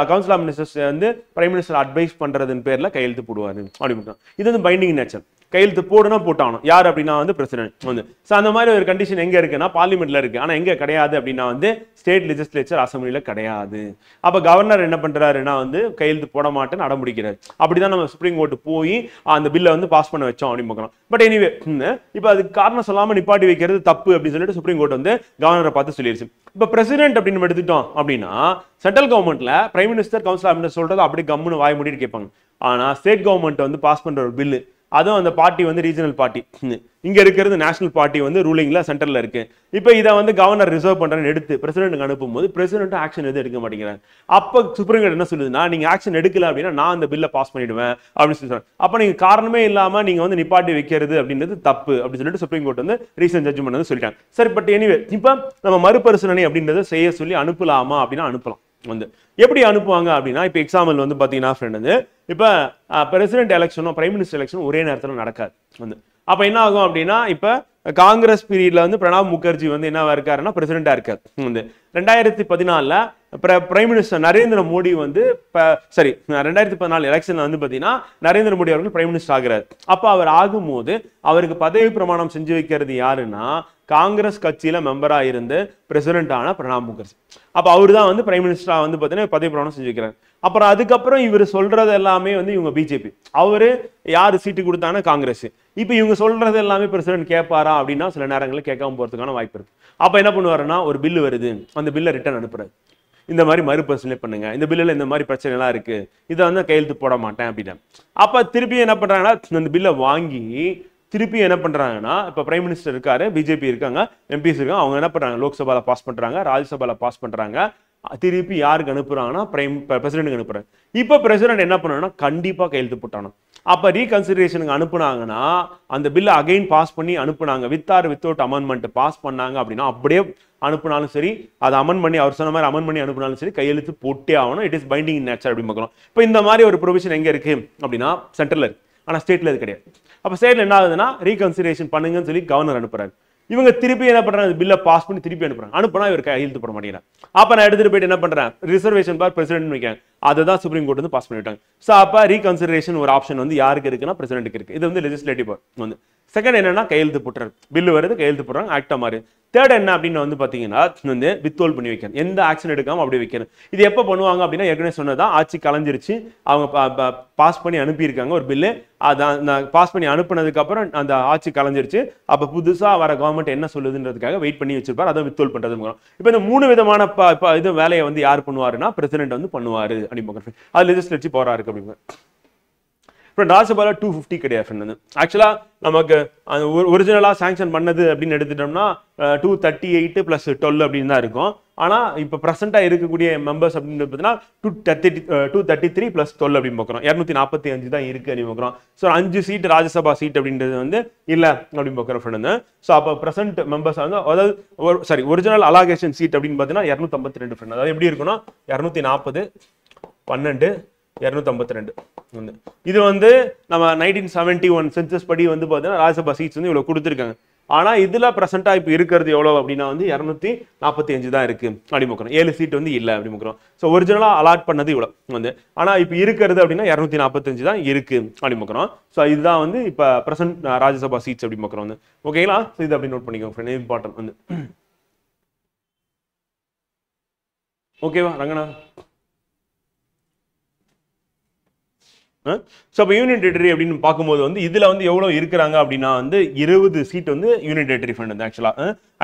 Speaker 2: கவுன்சில் ஆஃப் மினிஸ்டர்ஸ் வந்து பிரைம் மினிஸ்டர் அட்வைஸ் பண்றதுன்னு பேர்ல கையெழுத்து போடுவாரு அப்படின்னு. இது வந்து பைண்டிங் நேச்சர். கையெழுத்து போடணும் போட்டானோ யார் அப்படின்னா வந்து பிரசிடென்ட் வந்து. ஸோ அந்த மாதிரி ஒரு கண்டிஷன் எங்க இருக்குன்னா பார்லிமெண்ட்ல இருக்கு, ஆனா எங்க கிடையாது அப்படின்னா வந்து ஸ்டேட் லெஜிஸ்லேச்சர் அசம்பிளில கிடையாது. அப்ப கவர்னர் என்ன பண்றாருன்னா வந்து கையெழுத்து போட மாட்டேன்னு அடம்பிடிக்கிறார். அப்படிதான் நம்ம சுப்ரீம் கோர்ட் போய் அந்த பில்லை வந்து பாஸ் பண்ண வச்சோம் அப்படின்னு பார்க்கலாம். பட் எனிவே இப்போ அதுக்கு காரணம் சொல்லாம நிப்பாட்டி வைக்கிறது தப்பு அப்படின்னு சொல்லிட்டு சுப்ரீம் கோர்ட் வந்து கவர்னரை பார்த்து சொல்லிடுச்சு. இப்போ பிரசிடென்ட் அப்படின்னு எடுத்துட்டோம் அப்படின்னா சென்ட்ரல் கவர்மெண்ட்ல prime minister council of minister சொல்றது அப்படி கம்முன்னு வாய் மூடிட்டு கேட்பாங்க. ஆனா ஸ்டேட் கவர்மெண்ட் வந்து பாஸ் பண்ற ஒரு பில்லு அதுவும் அந்த பார்ட்டி வந்து ரீஜனல் பார்ட்டி, இங்க இருக்கிறது நேஷனல் பார்ட்டி வந்து ரூலிங்ல சென்டர்ல இருக்கு. இப்போ இதை வந்து கவர்னர் ரிசர்வ் பண்றேன்னு எடுத்து பிரசிடென்ட்க்கு அனுப்பும்போது பிரசிடென்ட் ஆக்ஷன் எதுவும் எடுக்க மாட்டேங்கிறாங்க. அப்ப சுப்ரீம் கோர்ட் என்ன சொல்லுதுன்னா, நீங்க ஆக்ஷன் எடுக்கல அப்படின்னா நான் அந்த பில்லை பாஸ் பண்ணிடுவேன் அப்படின்னு சொல்றாங்க. அப்ப நீங்க காரணமே இல்லாம நீங்க வந்து நிப்பாட்டி வைக்கிறது அப்படின்றது தப்பு அப்படின்னு சொல்லிட்டு சுப்ரீம் கோர்ட் வந்து ரீசன்ட் ஜட்ஜ்மெண்ட் வந்து சொல்லிட்டாங்க. சரி, பட் எனிவே இப்ப நம்ம மறுபரிசீலனை அப்படின்றத செய்ய சொல்லி அனுப்பலாமா அப்படின்னா அனுப்பலாம். வந்து எப்படி அனுப்புவாங்க அப்படின்னா, இப்ப எக்ஸாம்பிள் வந்து பாத்தீங்கன்னா ஃப்ரெண்ட் வந்து இப்ப பிரசிடென்ட் எலெக்ஷனும் பிரைம் மினிஸ்டர் எலெக்ஷனும் ஒரே நேரத்தில் நடக்காது. வந்து அப்ப என்ன ஆகும் அப்படின்னா, இப்ப காங்கிரஸ் பீரியட்ல வந்து பிரணாப் முகர்ஜி வந்து என்னவா இருக்காருன்னா பிரசிடென்டா இருக்காரு. வந்து 2014 பிரைம் மினிஸ்டர் நரேந்திர மோடி வந்து 2014 எலெக்ஷன்ல வந்து பாத்தீங்கன்னா நரேந்திர மோடி அவர்கள் பிரைம் மினிஸ்டர் ஆகிறார். அப்ப அவர் ஆகும்போது அவருக்கு பதவி பிரமாணம் செஞ்சு வைக்கிறது யாருன்னா காங்கிரஸ் கட்சியில மெம்பரா இருந்து பிரசிடென்டான பிரணாப் முகர்ஜி. அப்ப அவரு தான் வந்து பிரைம் மினிஸ்டரா வந்து பாத்தீங்கன்னா பதவி பிரமாணம் செஞ்சு வைக்கிறார். அப்புறம் அதுக்கப்புறம் இவர் சொல்றது எல்லாமே வந்து இவங்க பிஜேபி, அவரு யாரு சீட்டு கொடுத்தாங்கன்னா காங்கிரஸ். இப்ப இவங்க சொல்றது எல்லாமே பிரசிடென்ட் கேட்பாரா அப்படின்னா சில நேரங்களில் கேட்காம போறதுக்கான வாய்ப்பு இருக்கு. அப்ப என்ன பண்ணுவாருன்னா, ஒரு பில்லு வருது, அந்த பில்லை ரிட்டர்ன் அனுப்புறாரு. இந்த மாதிரி மறுபரிசீலனை பண்ணுங்க, இந்த பில்லுல இந்த மாதிரி பிரச்சனை எல்லாம் இருக்கு, இதை வந்து கையெழுத்து போட மாட்டேன் அப்படின்னா. அப்ப திருப்பி என்ன பண்றாங்கன்னா, அந்த பில்லை வாங்கி திருப்பி என்ன பண்றாங்கன்னா, இப்ப பிரைம் மினிஸ்டர் இருக்காரு, பிஜேபி இருக்காங்க, எம்பிஸ் இருக்காங்க, அவங்க என்ன பண்றாங்க, லோக்சபால பாஸ் பண்றாங்க, ராஜ்யசபால பாஸ் பண்றாங்க, திருப்பி யாருக்கு அனுப்புறாங்கன்னா பிரசிடென்ட்க்கு அனுப்புறாங்க. இப்ப பிரசிடென்ட் என்ன பண்ணாங்கன்னா கண்டிப்பா கையெழுத்து போட்டானோ. அப்ப ரீகன்சிடரேஷனுக்கு அனுப்புனாங்கன்னா அந்த பில்லை அகைன் பாஸ் பண்ணி அனுப்புனாங்க, with or without amendment pass பண்ணாங்க அப்படின்னா, அப்படியே அனுப்புனாலும் சரி, அதை அமெண்ட் பண்ணி அவர் சொன்ன மாதிரி அமெண்ட் பண்ணி அனுப்புனாலும் சரி, கையெழுத்து போட்டே ஆகணும். It is binding in nature அப்படின்னு பார்க்கலாம். இப்போ இந்த மாதிரி ஒரு ப்ரொவிஷன் எங்க இருக்கு அப்படின்னா சென்ட்ரல்ல இருக்கு, ஆனா ஸ்டேட்ல இது கிடையாது. அப்ப ஸ்டேட்ல என்ன ஆகுதுன்னா, ரீகன்சிடரேஷன் பண்ணுங்கன்னு சொல்லி கவர்னர் அனுப்புறாரு. இவங்க திருப்பி என்ன பண்றாங்க, பில்லை பாஸ் பண்ணி திருப்பி அனுப்புறாங்க. அனுப்புனா இவர் கையெழுத்து போட மாட்டேங்கிறாங்க. அப்ப நான் எடுத்துட்டு போயிட்டு என்ன பண்றேன், ரிசர்வேஷன் பார் பிரசிடென்ட் வைக்காங்க, அதுதான் சுப்ரீம் கோர்ட் வந்து பாஸ் பண்ணிட்டாங்க. சோ அப்ப ரீகன்சிடரேஷன் ஒரு ஆப்ஷன் வந்து யாருக்கு இருக்குன்னா பிரசிடென்ட்க்கு இருக்கு. இது வந்து லெஜிஸ்லேட்டிவ் பவர் வந்து. செகண்ட் என்னன்னா கையெழுத்து போட்டுறாரு, பில்லு வருது கையெழுத்து போடுறாங்க, ஆக்டா மாறு. தேர்ட் என்ன அப்படின்னு வந்து பாத்தீங்கன்னா வந்து வித்ஹோல்ட் பண்ணி வைக்கணும், எந்த ஆக்ஷன் எடுக்காம அப்படியே வைக்கணும். இது எப்ப பண்ணுவாங்க அப்படின்னா, ஏற்கனவே சொன்னதான் ஆட்சி கலைஞ்சிருச்சு, அவங்க பாஸ் பண்ணி அனுப்பியிருக்காங்க ஒரு பில்லு, அதான் பாஸ் பண்ணி அனுப்புனதுக்கு அப்புறம் அந்த ஆட்சி கலைஞ்சிருச்சு, அப்ப புதுசா வர கவர்மெண்ட் என்ன சொல்லுதுன்றதுக்காக வெயிட் பண்ணி வச்சிருப்பாரு, அதை வித்ஹோல்ட் பண்றது. இப்ப இந்த 3 விதமான இது வேலையை வந்து யார் பண்ணுவாருன்னா பிரசிடென்ட் வந்து பண்ணுவாரு அப்படின்னு. அது லெஜிஸ்லேட்டிவ் பவரா இருக்கு அப்படிங்க. ராஜ்யசபால 250 கிடையாது. ஆக்சுவலா நமக்கு ஒரிஜினலா சாங்ஷன் பண்ணது அப்படின்னு எடுத்துட்டோம்னா 238 + 12 அப்படின்னு தான் இருக்கும். ஆனா இப்ப பிரசன்டா இருக்கக்கூடிய மெம்பர்ஸ் அப்படின்னு பார்த்தீங்கன்னா 233 + 12 அப்படின்னு பார்க்குறோம். 245 தான் இருக்கு அப்படின்னு பார்க்குறோம். ஸோ 5 சீட் ராஜ்யசபா சீட் அப்படின்றது வந்து இல்ல அப்படின்னு பார்க்குறோம் ஃப்ரெண்ட். ஸோ அப்போ பிரசன்ட் மெம்பர்ஸ் வந்து அதாவது ஒரிஜினல் அலாகேஷன் சீட் அப்படின்னு பார்த்தீங்கன்னா 252 ஃப்ரெண்ட். அதாவது எப்படி இருக்குன்னா 240 12 252. இது வந்து நம்ம 1971 சென்சஸ் படி வந்து பார்த்தீங்கன்னா ராஜ்யசபா சீட்ஸ் வந்து இவ்வளவு கொடுத்துருக்காங்க. ஆனா இதுல பிரசன்டா இப்ப இருக்கிறது எவ்வளவு அப்படின்னா வந்து 245 தான் இருக்கு அப்படி பார்க்கிறோம். 7 சீட் வந்து இல்ல அப்படி பார்க்கிறோம். ஸோ ஒரிஜினலா அலாட் பண்ணது இவ்வளவு வந்து, ஆனா இப்ப இருக்கிறது அப்படின்னா 245 தான் இருக்கு அப்படி பார்க்கிறோம். ஸோ இதுதான் வந்து இப்ப பிரசன்ட் ராஜ்யசபா சீட்ஸ் அப்படி பார்க்கிறோம் வந்து. ஓகேங்களா? இது அப்படி நோட் பண்ணிக்கோங்க ஃப்ரெண்ட், இம்பார்ட்டன்ட் வந்து. ஓகேவா ரங்கனா? ஸோ அப்போ யூனியன் டெரிட்டரி அப்படின்னு பார்க்கும்போது வந்து இதுல வந்து எவ்வளவு இருக்கிறாங்க அப்படின்னா வந்து 20 சீட் வந்து யூனியன் டெரிட்டரி ஃபண்ட் வந்து ஆக்சுவலா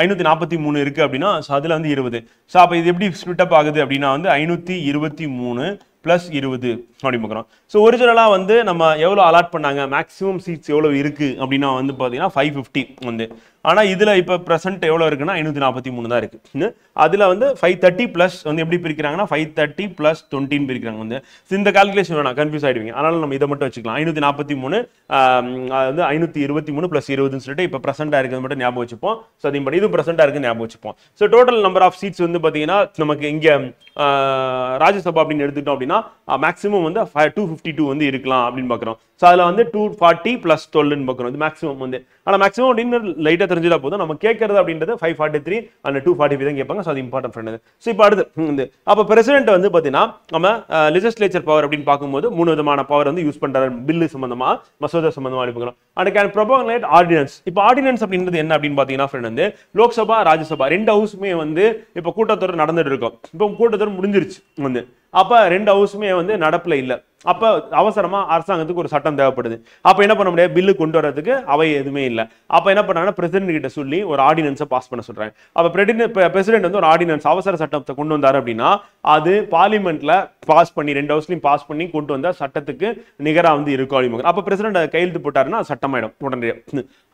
Speaker 2: 543 இருக்கு அப்படின்னா அதுல வந்து 20. ஸோ அப்போ இது எப்படி ஸ்பிளிட் அப் ஆகுது அப்படின்னா வந்து 523 + 20 அப்படி பார்க்குறோம். ஸோ ஒரிஜினலா வந்து நம்ம எவ்வளவு அலாட் பண்ணாங்க, மேக்ஸிமம் சீட்ஸ் எவ்வளவு இருக்கு அப்படின்னா வந்து பாத்தீங்கன்னா 550 வந்து. ஆனா இதுல இப்ப பிரசன்ட் எவ்வளவு இருக்குன்னா 543 தான் இருக்கு. அதுல வந்து 530 + வந்து எப்படி பிரிக்கிறாங்கன்னா 530 + 20 பிரிக்கிறாங்க வந்து. இந்த கால்குலேஷன் வேணாம், கன்ஃபியூஸ் ஆயிடுவீங்க. அதனால நம்ம இதை மட்டும் வச்சுக்கலாம். 543 வந்து 523 + 20 சொல்லிட்டு இப்ப பிரசன்டா இருக்கிறது மட்டும் ஞாபகம் வச்சுப்போம். ஸோ அதையும் படி இது பிரசன்டா இருக்கு ஞாபகம் வச்சுப்போம். So total number of seats வந்து பாத்தீங்கன்னா நமக்கு இங்க ராஜ்யசபா அப்படின்னு எடுத்துட்டோம் அப்படின்னா மேக்ஸிமம் வந்து 252 வந்து இருக்கலாம் அப்படின்னு பாக்குறோம். ஸோ அதுல வந்து 240 + 12 பாக்குறோம். இது மேக்ஸிமம் வந்து. ஆனா மேக்ஸிமம் அப்படின்னு லைட்டா தெரிஞ்சதா போதும். நம்ம கேட்கறது அப்படின்றது 543 and 245 தான் கேட்பாங்க. ஸோ அது இம்பார்ட்டன்ட் ஃப்ரெண்ட். ஸோ இப்போ அடுத்து அப்போ பிரசிடென்ட் வந்து பாத்தீங்கன்னா நம்ம லெஜிஸ்லேச்சர் பவர் அப்படின்னு பார்க்கும்போது 3 விதமான பவர் வந்து யூஸ் பண்றாரு. பில்லு சம்பந்தமா, மசோதா சம்பந்தமா பார்க்கிறோம். And can propagate ordinance. இப்போ ஆர்டினன்ஸ் அப்படின்றது என்ன அப்படின்னு பாத்தீங்கன்னா ஃப்ரெண்ட் வந்து லோக்சபா ராஜ்யசபா 2 ஹவுஸுமே வந்து இப்போ கூட்டத்தொடர் நடந்துட்டு இருக்கும். இப்போ கூட்டத்தொடர் முடிஞ்சிருச்சு வந்து. அப்ப 2 ஹவுஸுமே வந்து நடப்புல இல்ல. அப்ப அவசரமா அரசாங்கத்துக்கு ஒரு சட்டம் தேவைப்படுது. அப்ப என்ன பண்ண முடியாது, பில்லு கொண்டு வரதுக்கு அவை எதுவுமே இல்லை. அப்ப என்ன பண்ணாங்கன்னா பிரசிடென்ட் கிட்ட சொல்லி ஒரு ஆர்டினன்ஸை பாஸ் பண்ண சொல்றாங்க. அப்ப பிரசிடென்ட் வந்து ஒரு ஆர்டினன்ஸ் அவசர சட்டத்தை கொண்டு வந்தாரு அப்படின்னா அது பார்லிமெண்ட்ல பாஸ் பண்ணி 2 ஹவுஸ்லயும் பாஸ் பண்ணி கொண்டு வந்த சட்டத்துக்கு நிகரா வந்து இருக்கும் அப்படிங்க. அப்ப பிரசிடென்ட் கையெழுத்து போட்டாருன்னா சட்டமாயிடும் உடனே.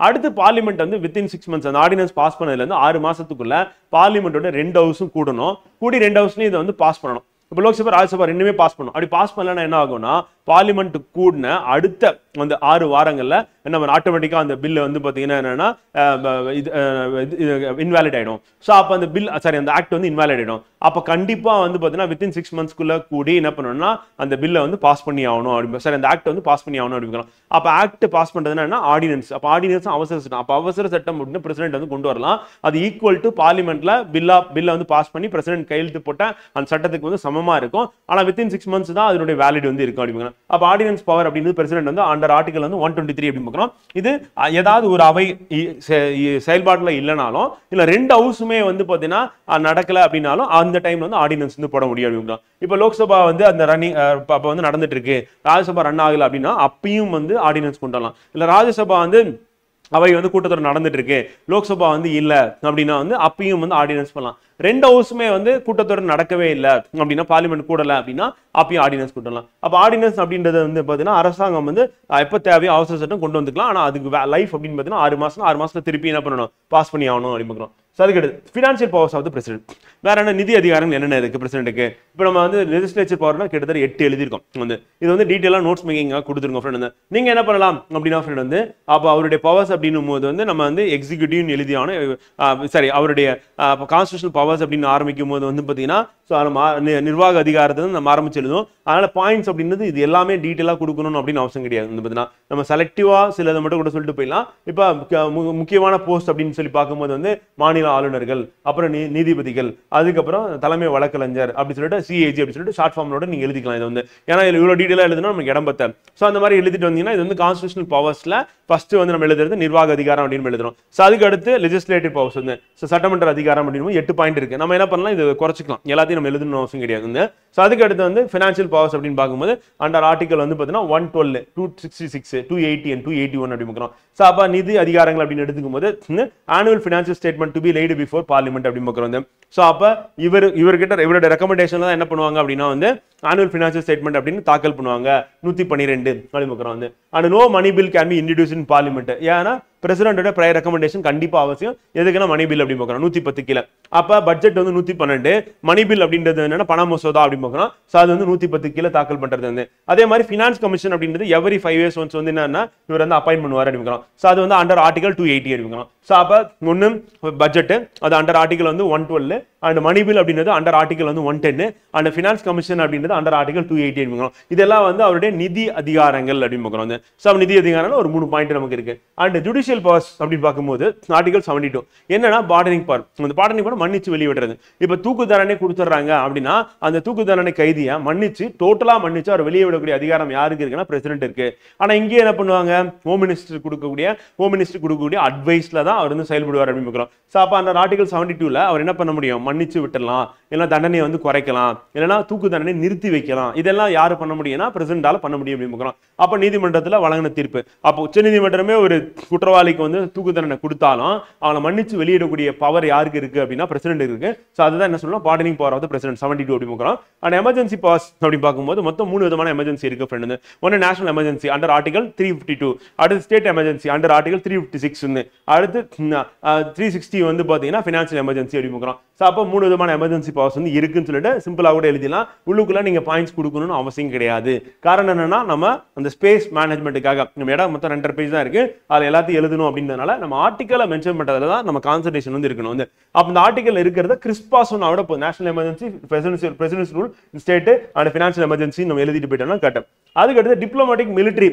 Speaker 2: அடுத்து பார்லிமெண்ட் வந்து வித்தின் 6 months அந்த ஆர்டினன்ஸ் பாஸ் பண்ணதுல இருந்து 6 மாசத்துக்குள்ள பார்லிமெண்டோட 2 ஹவுஸும் கூடணும், கூடி 2 ஹவுஸ்லயும் இதை வந்து பாஸ் பண்ணணும். இப்போ லோக்சபா ராஜ்யசபா ரெண்டுமே பாஸ் பண்ணும். அப்படி பாஸ் பண்ணலன்னா என்ன ஆகும்னா பார்லிமெண்ட் கூடின அடுத்த அந்த 6 வாரங்கள்ல என்ன ஆட்டோமேட்டிக்கா அந்த பில் வந்து பாத்தீங்கன்னா என்னன்னா இன்வாலிட் ஆயிடும். ஸோ அப்போ அந்த பில் அந்த ஆக்ட் வந்து இன்வாலிட் ஆயிடும். அப்போ கண்டிப்பா வந்து பாத்தீங்கன்னா வித்தின் 6 monthsக்குள்ள கூடி என்ன பண்ணணும்னா அந்த பில்லை வந்து பாஸ் பண்ணி ஆகணும் அப்படி அந்த ஆக்ட் வந்து பாஸ் பண்ணி ஆகணும் அப்படிங்கிறோம். அப்போ ஆக்ட் பாஸ் பண்றதுன்னா என்ன ஆர்டினன்ஸ். அப்போ ஆர்டினன்ஸ் அவசர சட்டம். அப்போ அவசர சட்டம் அப்படின்னு பிரசிடென்ட் வந்து கொண்டு வரலாம். அது ஈக்குவல் டு பார்லிமெண்ட்ல பில்லை வந்து பாஸ் பண்ணி பிரசிடென்ட் கையெழுத்து போட்ட அந்த சட்டத்துக்கு வந்து சமமா இருக்கும். ஆனா வித்தின் 6 months தான் அதனுடைய வேலிட் வந்து இருக்கும் அப்படிங்கிறோம். அப்ப ஆர்டினன்ஸ் பவர் அப்படிங்கிறது பிரசிடென்ட் வந்து அண்டர் ஆர்டிகல் வந்து 123 அப்படி பார்க்கிறோம். இது ஏதாவது ஒரு அவை செயல்பாட்டுல இல்லைனாலும் இல்ல 2 ஹவுஸுமே வந்து பாத்தீங்கன்னா நடக்கல அப்படின்னாலும் அந்த டைம்ல வந்து ஆர்டினன்ஸ் வந்து போட முடியும் அப்படிங்கிறோம். இப்ப லோக்சபா வந்து அந்த ரன்னிங் அப்ப வந்து நடந்துட்டு இருக்கு, ராஜ்யசபா ரன் ஆகல அப்படின்னா அப்பயும் வந்து ஆர்டினன்ஸ் கொண்டு வரலாம். இல்ல ராஜ்யசபா வந்து அவை வந்து கூட்டத்தொடர் நடந்துட்டு இருக்கு, லோக்சபா வந்து இல்ல அப்படின்னா வந்து அப்பயும் வந்து ஆர்டினன்ஸ் பண்ணலாம். 2 ஹவுஸுமே வந்து கூட்டத்தொடர் நடக்கவே இல்லை அப்படின்னா பார்லிமெண்ட் கூடல அப்படின்னா அப்பயும் ஆர்டினன்ஸ் கொண்டு வரலாம். அப்ப ஆர்டினன்ஸ் அப்படின்றது வந்து பாத்தீங்கன்னா அரசாங்கம் வந்து எப்ப தேவையோ அவசர சட்டம் கொண்டு வந்துக்கலாம். ஆனா அதுக்கு லைஃப் அப்படின்னு பாத்தீங்கன்னா 6 மாசத்துல திருப்பி என்ன பண்ணணும், பாஸ் பண்ணி ஆகணும் அப்படின்னு. அதுக்கு financial powers of the president. வேற என்ன நிதி அதிகாரங்கள் என்னென்ன இருக்கு பிரசிடென்ட்டுக்கு. இப்போ நம்ம வந்து லெஜிஸ்லேச்சர் பவர்னா கிட்டத்தட்ட 8 எழுதியிருக்கோம். வந்து இது வந்து டீட்டெயிலாக நோட்ஸ் மேக்கிங்காக கொடுத்துருக்கோம் ஃப்ரெண்ட். வந்து நீங்க என்ன பண்ணலாம் அப்படின்னா ஃப்ரெண்ட் வந்து அப்போ அவருடைய பவர்ஸ் அப்படின்னும் போது வந்து நம்ம வந்து எக்ஸிக்யூட்டிவ் எழுதியான அவருடைய கான்ஸ்டியூஷனல் பவர்ஸ் அப்படின்னு ஆரம்பிக்கும் போது வந்து பார்த்தீங்கன்னா நிர்வாக அதிகாரத்தை நம்ம ஆரம்பிச்சு எழுதும். அதனால பாயிண்ட்ஸ் அப்படின்றது இது எல்லாமே டீட்டெயிலாக கொடுக்கணும்னு அப்படின்னு அவசியம் கிடையாது. வந்து பார்த்தீங்கன்னா நம்ம செலக்டிவா சிலதை மட்டும் கூட சொல்லிட்டு போயிடலாம். இப்போ முக்கியமான போஸ்ட் அப்படின்னு சொல்லி பார்க்கும்போது வந்து மாநில ஆளுநர்கள், அப்புறம் நீதிபதிகள், அதுக்கப்புறம் தலைமை வழக்கறிஞர் அப்படி சொல்லிட்டு சிஏஜி அப்படி சொல்லிட்டு ஷார்ட் ஃபார்மோட நீங்க எழுதிக்கலாம். இது வந்து ஏன்னா இவ்வளவு டீடைலா எழுதுனா நமக்கு இடம் பத்த. ஸோ அந்த மாதிரி எழுதிட்டு வந்தீங்கன்னா இது வந்து கான்ஸ்டியூஷனல் பவர்ஸ்ல ஃபர்ஸ்ட் வந்து நம்ம எழுதுறது நிர்வாக அதிகாரம் அப்படின்னு எழுதுறோம். ஸோ அதுக்கு அடுத்து லெஜிஸ்லேட்டிவ் பவர்ஸ் வந்து சட்டமன்ற அதிகாரம் அப்படின்னு 8 பாயிண்ட் இருக்கு. நம்ம என்ன பண்ணலாம், இது குறைச்சிக்கலாம், எல்லாத்தையும் நம்ம எழுதணும் அவசியம் கிடையாது. ஸோ அதுக்கு அடுத்து வந்து ஃபினான்ஷியல் பவர்ஸ் அப்படின்னு பார்க்கும்போது அண்டர் ஆர்டிகல் வந்து பார்த்தீங்கன்னா 112, 266, 280 and 281 அப்படி பார்க்குறோம். ஸோ அப்போ நிதி அதிகாரங்கள் அப்படின்னு எடுத்துக்கும் போது annual financial statement to be laid before parliament அப்படின்னு பார்க்குறோம். ஸோ அப்போ இவர்கிட்ட இவரோட ரெக்கமெண்டேஷன்ல தான் என்ன பண்ணுவாங்க அப்படின்னா வந்து ஆனுவல் ஃபினான்ஷியல் ஸ்டேட்மெண்ட் அப்படின்னு தாக்கல் பண்ணுவாங்க 112 அப்படி பார்க்குறோம். வந்து and no money bill can be introduced in parliament. ஏன்னா பிரசிடென்டோட ப்ரையர் ரெக்கமெண்டேஷன் கண்டிப்பா அவசியம். எதுக்குன்னா மணி பில் அப்படி பார்க்குறோம் 110 கீழே. அப்ப பட்ஜெட் வந்து 112, மணி பில் அப்படின்றது என்னன்னா பண மசோதா அப்படின்னு பார்க்குறோம். ஸோ அது வந்து 110 கீழே தாக்கல் பண்றது வந்து. அதே மாதிரி ஃபினான்ஸ் கமிஷன் அப்படின்றது எவரி 5 years ஒன்ஸ் வந்து என்னன்னா இவர் வந்து அப்பாயின்ட் பண்ணுவார் அப்படின்னு. ஸோ அது வந்து அண்டர் ஆர்டிகல் 280 அப்படிங்கிறோம். ஸோ அப்போ ஒன்று பட்ஜெட் அது அண்டர் ஆர்டிகல் வந்து 112, அண்ட் மணி பில் அப்படின்றது அண்டர் ஆர்டிகல் வந்து 110, அண்ட் ஃபினான்ஸ் கமிஷன் அப்படின்றது அண்டர் ஆர்டிகல் 280 அப்படிங்கிறோம். இதெல்லாம் வந்து அவருடைய நிதி அதிகாரங்கள் அப்படின்னு பார்க்குறோம். ஸோ நிதி அதிகாரங்கள் ஒரு 3 பாயிண்ட் நமக்கு இருக்கு. அண்ட் ஜுடிஷியல் பவர்ஸ் அப்படின்னு பார்க்கும்போது ஆர்டிகல் 72 என்னன்னா பார்டனிங் பவர். அந்த பார்டனிங் பவர் மன்னிச்சு வெளியிடுறது. இப்போ தூக்கு தண்டனை கொடுத்துட்றாங்க அப்படின்னா அந்த தூக்கு தண்டனை கைதியை மன்னிச்சு டோட்டலா மன்னிச்சு அவர் வெளியே விடக்கூடிய அதிகாரம் யாருக்கு இருக்குன்னா பிரசிடென்ட் இருக்கு. ஆனா இங்கே என்ன பண்ணுவாங்க, ஹோம் மினிஸ்டர் கொடுக்கக்கூடிய அட்வைஸ்ல தான் அவர் வந்து செயல்படுவார் அப்படின்னு பார்க்கிறோம். ஸோ அப்போ அந்த ஆர்டிகல் 72ல அவர் என்ன பண்ண முடியும், மன்னிச்சு விட்டுடலாம், இல்லைன்னா தண்டனையை வந்து குறைக்கலாம், இல்லைன்னா தூக்கு தண்டனை நிறுத்தி வைக்கலாம். இதெல்லாம் யாரு பண்ண முடியும்னா பிரசிடென்டால பண்ண முடியும் அப்படின்னு பார்க்கிறோம். அப்போ நீதிமன்றத்தில் வழங்கின தீர்ப்பு. அப்போ உச்ச நீதிமன்றமே ஒரு குற்றவாளிக்கு வந்து தூக்கு தண்டனை கொடுத்தாலும் அவனை மன்னிச்சு வெளியிடக்கூடிய பவர் யாருக்கு இருக்கு அப்படின்னா பிரசிடென்ட் இருக்கு. ஸோ அதுதான் என்ன சொல்லணும், pardoning power of the president 72 அப்படி பார்க்கிறோம். அண்ட் எமர்ஜென்சி பவர்ஸ் அப்படி பார்க்கும்போது மொத்தம் 3 விதமான எமர்ஜென்சி இருக்கு ஃப்ரெண்ட். ஒன்று நேஷனல் எமர்ஜென்சி அண்டர் ஆர்டிகல் 352, அடுத்து ஸ்டேட் எமர்ஜென்சி அண்டர் ஆர்டிகல் 356, அடுத்து 360 வந்து பாத்தீங்கன்னா ஃபினான்ஷியல் எமர்ஜென்சி அப்படி பார்க்கிறோம். ஸோ அப்போ 3 விதமான எமர்ஜென்சி பவர்ஸ் வந்து இருக்குன்னு சொல்லிட்டு சிம்பிளா கூட எழுதிடலாம். உள்ளுக்குள்ள நீங்க பாயிண்ட்ஸ் கொடுக்கணும்னு அவசியம் கிடையாது. காரணம் என்னன்னா நம்ம அந்த ஸ்பேஸ் மேனேஜ்மெண்ட்டுக்காக நம்ம இடம் மொத்தம் 2.5 பேஜ் தான் இருக்கு, அதில் எல்லாத்தையும் எழுதணும் அப்படின்றதுனால நம்ம ஆர்டிகலை மென்ஷன் பண்றதுல தான் நம்ம கான்சன்ட்ரேஷன் வந்து இருக்கணும். வந்து அப்போ இந்த ஆர்டிகல் இருக்கிறத கிறிஸ்பா சொன்னாவோட இப்போ national emergency, presidency rule, state and financial emergency நம்ம எழுதிட்டு போயிட்டோம்னா கட்டம். அதுக்கடுத்து diplomatic, military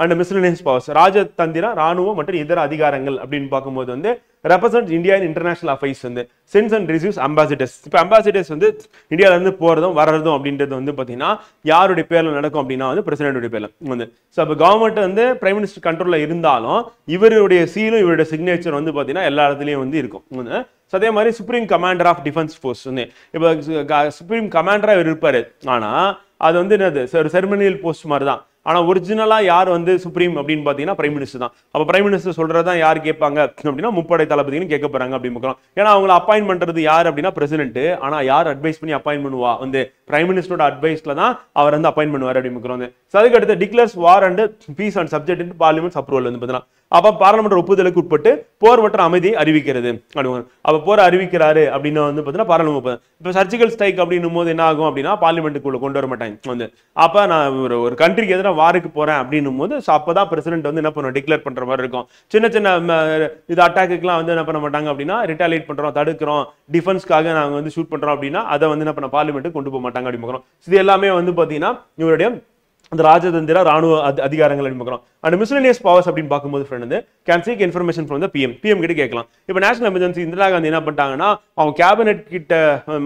Speaker 2: and miscellaneous powers, ராஜதந்திர, ராணுவம் மற்றும் இதர அதிகாரங்கள் அப்படின்னு பார்க்கும்போது வந்து represent India in international affairs வந்து சென்ஸ் அண்ட் ரிசீவ்ஸ் அம்பாசிடர்ஸ். இப்போ அம்பாசிடர்ஸ் வந்து இந்தியாவில இருந்து போறதும் வர்றதும் அப்படின்றது வந்து பாத்தீங்கன்னா யாருடைய பேர்ல நடக்கும் அப்படின்னா வந்து பிரசிடென்ட் பேர்ல வந்து. ஸோ இப்போ கவர்மெண்ட் வந்து பிரைம் மினிஸ்டர் கண்ட்ரோல்ல இருந்தாலும் இவருடைய சீலும் இவருடைய சிக்னேச்சர் வந்து பாத்தீங்கன்னா எல்லா இடத்துலயும் வந்து இருக்கும். அதே மாதிரி supreme commander of defence force வந்து இப்போ சுப்ரீம் கமாண்டரா இவர் இருப்பாரு. ஆனா அது வந்து என்னது ஒரு செரிமனியல் போஸ்ட் மாதிரி தான். ஆனா ஒரிஜினலா யார் வந்து சுப்ரீம் அப்படின்னு பாத்தீங்கன்னா பிரைம் மினிஸ்டர் தான். அப்ப பிரைம் மினிஸ்டர் சொல்றதான் யார் கேட்பாங்க அப்படின்னா முப்படை தளபதினு கேட்க போறாங்க அப்படின்னு. ஏன்னா அவங்களை அப்பாயின்ட் பண்றது யார் அப்படின்னா பிரசிடென்ட். ஆனா யார் அட்வைஸ் பண்ணி அப்பாயின்ட் பண்ணுவா வந்து பிரைம் மினிஸ்டரோட அட்வைஸ்ல தான் அவர் வந்து அப்பாயின்ட் பண்ணுவார் அப்படின்னு. அதுக்கு அடுத்து declares war and peace and subject in parliament approval வந்து பார்த்தீங்கன்னா அப்ப பாராளுமன்ற ஒப்புதலுக்கு உட்பட்டு போர் மற்றும் அமைதி அறிவிக்கிறது. அப்ப போர் அறிவிக்கிறாரு அப்படின்னு வந்து பாத்தீங்கன்னா பாராளுமன்ற இப்ப சர்ஜிக்கல் ஸ்ட்ரைக் அப்படின்னும் போது என்ன ஆகும் அப்படின்னா பார்லிமெண்ட்டுக்குள்ள கொண்டு வர மாட்டாங்க வந்து. அப்ப நான் ஒரு கண்ட்ரிக்கு எதிராக வாருக்கு போறேன் அப்படின்னும் போது அப்பதான் பிரசிடென்ட் வந்து என்ன பண்ணுவோம் டிக்ளேர் பண்ற மாதிரி இருக்கும். சின்ன சின்ன இது அட்டாக்குலாம் வந்து என்ன பண்ண மாட்டாங்க அப்படின்னா ரிட்டாலியேட் பண்றோம், தடுக்கிறோம், டிஃபென்ஸ்க்காக நாங்க வந்து ஷூட் பண்றோம் அப்படின்னா அதை வந்து என்ன பண்ண பார்லிமெண்ட்டுக்கு கொண்டு போக மாட்டாங்க அப்படின்னு. இது எல்லாமே வந்து பாத்தீங்கன்னா இவருடைய அந்த ராஜதந்திர ராணுவ அதிகாரங்கள் அப்படிங்கிறோம். அண்ட் மிஸ்லேனியஸ் பவர்ஸ் அப்படின்னு பார்க்கும்போது ஃப்ரெண்ட் வந்து can seek information from the PM கிட்ட கேட்கலாம். இப்போ நேஷனல் எமர்ஜென்சி இந்திரா காந்தி என்ன பண்ணிட்டாங்கன்னா அவங்க கேபினெட் கிட்ட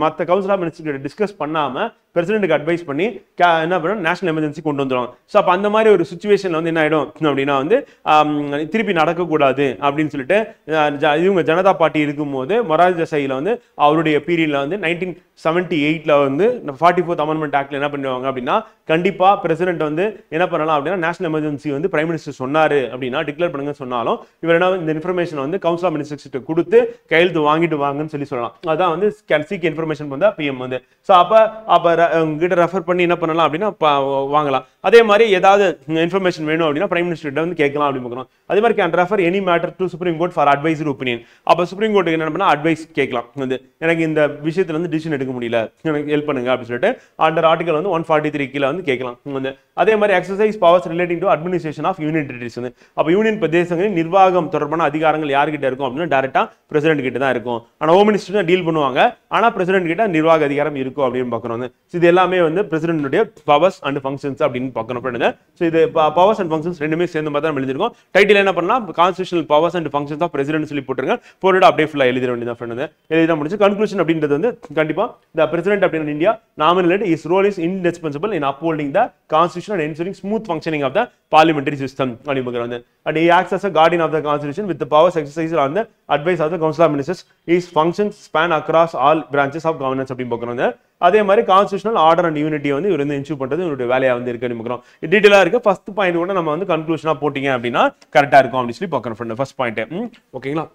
Speaker 2: மற்ற கவுன்சில் ஆஃப் மினிஸ்டர் கிட்ட டிஸ்கஸ் பண்ணாம பிரசிடென்ட்டுக்கு அட்வைஸ் பண்ணி என்ன பண்ண நேஷனல் எமர்ஜென்சி கொண்டு வந்துடுவாங்க. ஸோ அப்போ அந்த மாதிரி ஒரு சுச்சுவேஷன்ல வந்து என்ன ஆயிடும் அப்படின்னா வந்து திருப்பி நடக்கக்கூடாது அப்படின்னு சொல்லிட்டு இவங்க ஜனதா பார்ட்டி இருக்கும்போது மொரார்ஜி தேசாயில வந்து அவருடைய பீரியட்ல வந்து 1978 வந்து 44th அமெண்ட்மெண்ட் ஆக்ட்ல என்ன பண்ணுவாங்க அப்படின்னா கண்டிப்பா பிரசிடென்ட் வந்து என்ன பண்ணலாம் அப்படின்னா நேஷனல் எமர்ஜென்சி வந்து பிரைம் மினிஸ்டர் சொன்னாரு அப்படின்னா டிக்ளேர் பண்ணுங்க சொன்னாலும் இவர் என்ன இந்த இன்ஃபர்மேஷன் வந்து கவுன்சில் ஆஃப் மினிஸ்டர்ஸ் கொடுத்து கையெழுத்து வாங்கிட்டு வாங்கன்னு சொல்லலாம். அதான் வந்து கேன் சீக் இன்ஃபர்மேஷன் வந்து பிஎம் வந்து. ஸோ அப்ப கிட்ட ரெஃபர் பண்ணி என்ன பண்ணலாம் அப்படின்னா வாங்கலாம். அதே மாதிரி ஏதாவது இன்ஃபர்மேஷன் வேணும் அப்படின்னா பிரைம் மினிஸ்டர் வந்து கேட்கலாம் அப்படின்னு. அதே மாதிரி can refer any matter to supreme court for advisory opinion. அப்ப சுப்ரீம் கோர்ட்டுக்கு என்ன பண்ணா அட்வைஸ் கேட்கலாம் வந்து எனக்கு இந்த விஷயத்துல வந்து டிசிஷன் எடுக்க முடியல எனக்கு ஹெல்ப் பண்ணுங்க அப்படின்னு சொல்லிட்டு அண்டர் ஆர்டிகல் வந்து 143 கீழ வந்து கேட்கலாம் வந்து. அதே மாதிரி exercise powers relating to administration of union territories வந்து அப்ப யூனியன் பிரதேசங்களின் நிர்வாகம் தொடர்பான அதிகாரங்கள் யார்கிட்ட இருக்கும் அப்படின்னா டைரக்டா பிரசிடென்ட் கிட்ட தான் இருக்கும். ஆனா ஹோம் மினிஸ்டர் தான் டீல் பண்ணுவாங்க. ஆனா பிரசிடென்ட் கிட்ட நிர்வாக அதிகாரம் இருக்கும் அப்படின்னு பார்க்கணும். இது எல்லாமே வந்து பிரசிடென்ட்டுடைய பவர்ஸ் அண்ட் ஃபங்க்ஷன்ஸ் அப்படின்னு பார்க்கணும். ஸோ இது பவர்ஸ் அண்ட் ஃபங்க்ஷன்ஸ் ரெண்டுமே சேர்ந்த மாதிரி தான் எழுதிருக்கும். டைட்டில் என்ன பண்ணலாம் constitutional powers and functions of president சொல்லி போட்டுருங்க. போட்டுட்டு அப்படியே ஃபுல்லா எழுதிட வேண்டியதான் ஃப்ரெண்ட். எழுதிதான் முடிச்சு கன்க்ளூஷன் அப்படின்றது வந்து கண்டிப்பா த பிரசிடென்ட் அப்படின்னு India nominate is role is indispensable in upholding the constitution and ensuring smooth functioning of the parliamentary system அப்படிங்கிறது. And he acts as a guardian of the constitution with the powers exercised on the advice of the council of ministers. His functions span across all branches of governance அப்படின்னு பார்க்கறாங்க. அதே மாதிரி கான்ஸ்டிடியூஷனல் ஆர்டர் அண்ட் யூனிட்டி வந்து இவர் வந்து இன்ஷூர் பண்றது இவருடைய வேலையா வந்து இருக்கு அப்படிங்கிறோம். டீடைலா இருக்கு. ஃபர்ஸ்ட் பாயிண்ட் கூட நம்ம வந்து கன்க்ளூஷனா போட்டீங்க அப்படின்னா கரெக்டா இருக்கும் அப்படின்னு சொல்லி பார்க்கறோம். ஃபர்ஸ்ட் பாயிண்ட் ஓகேங்களா.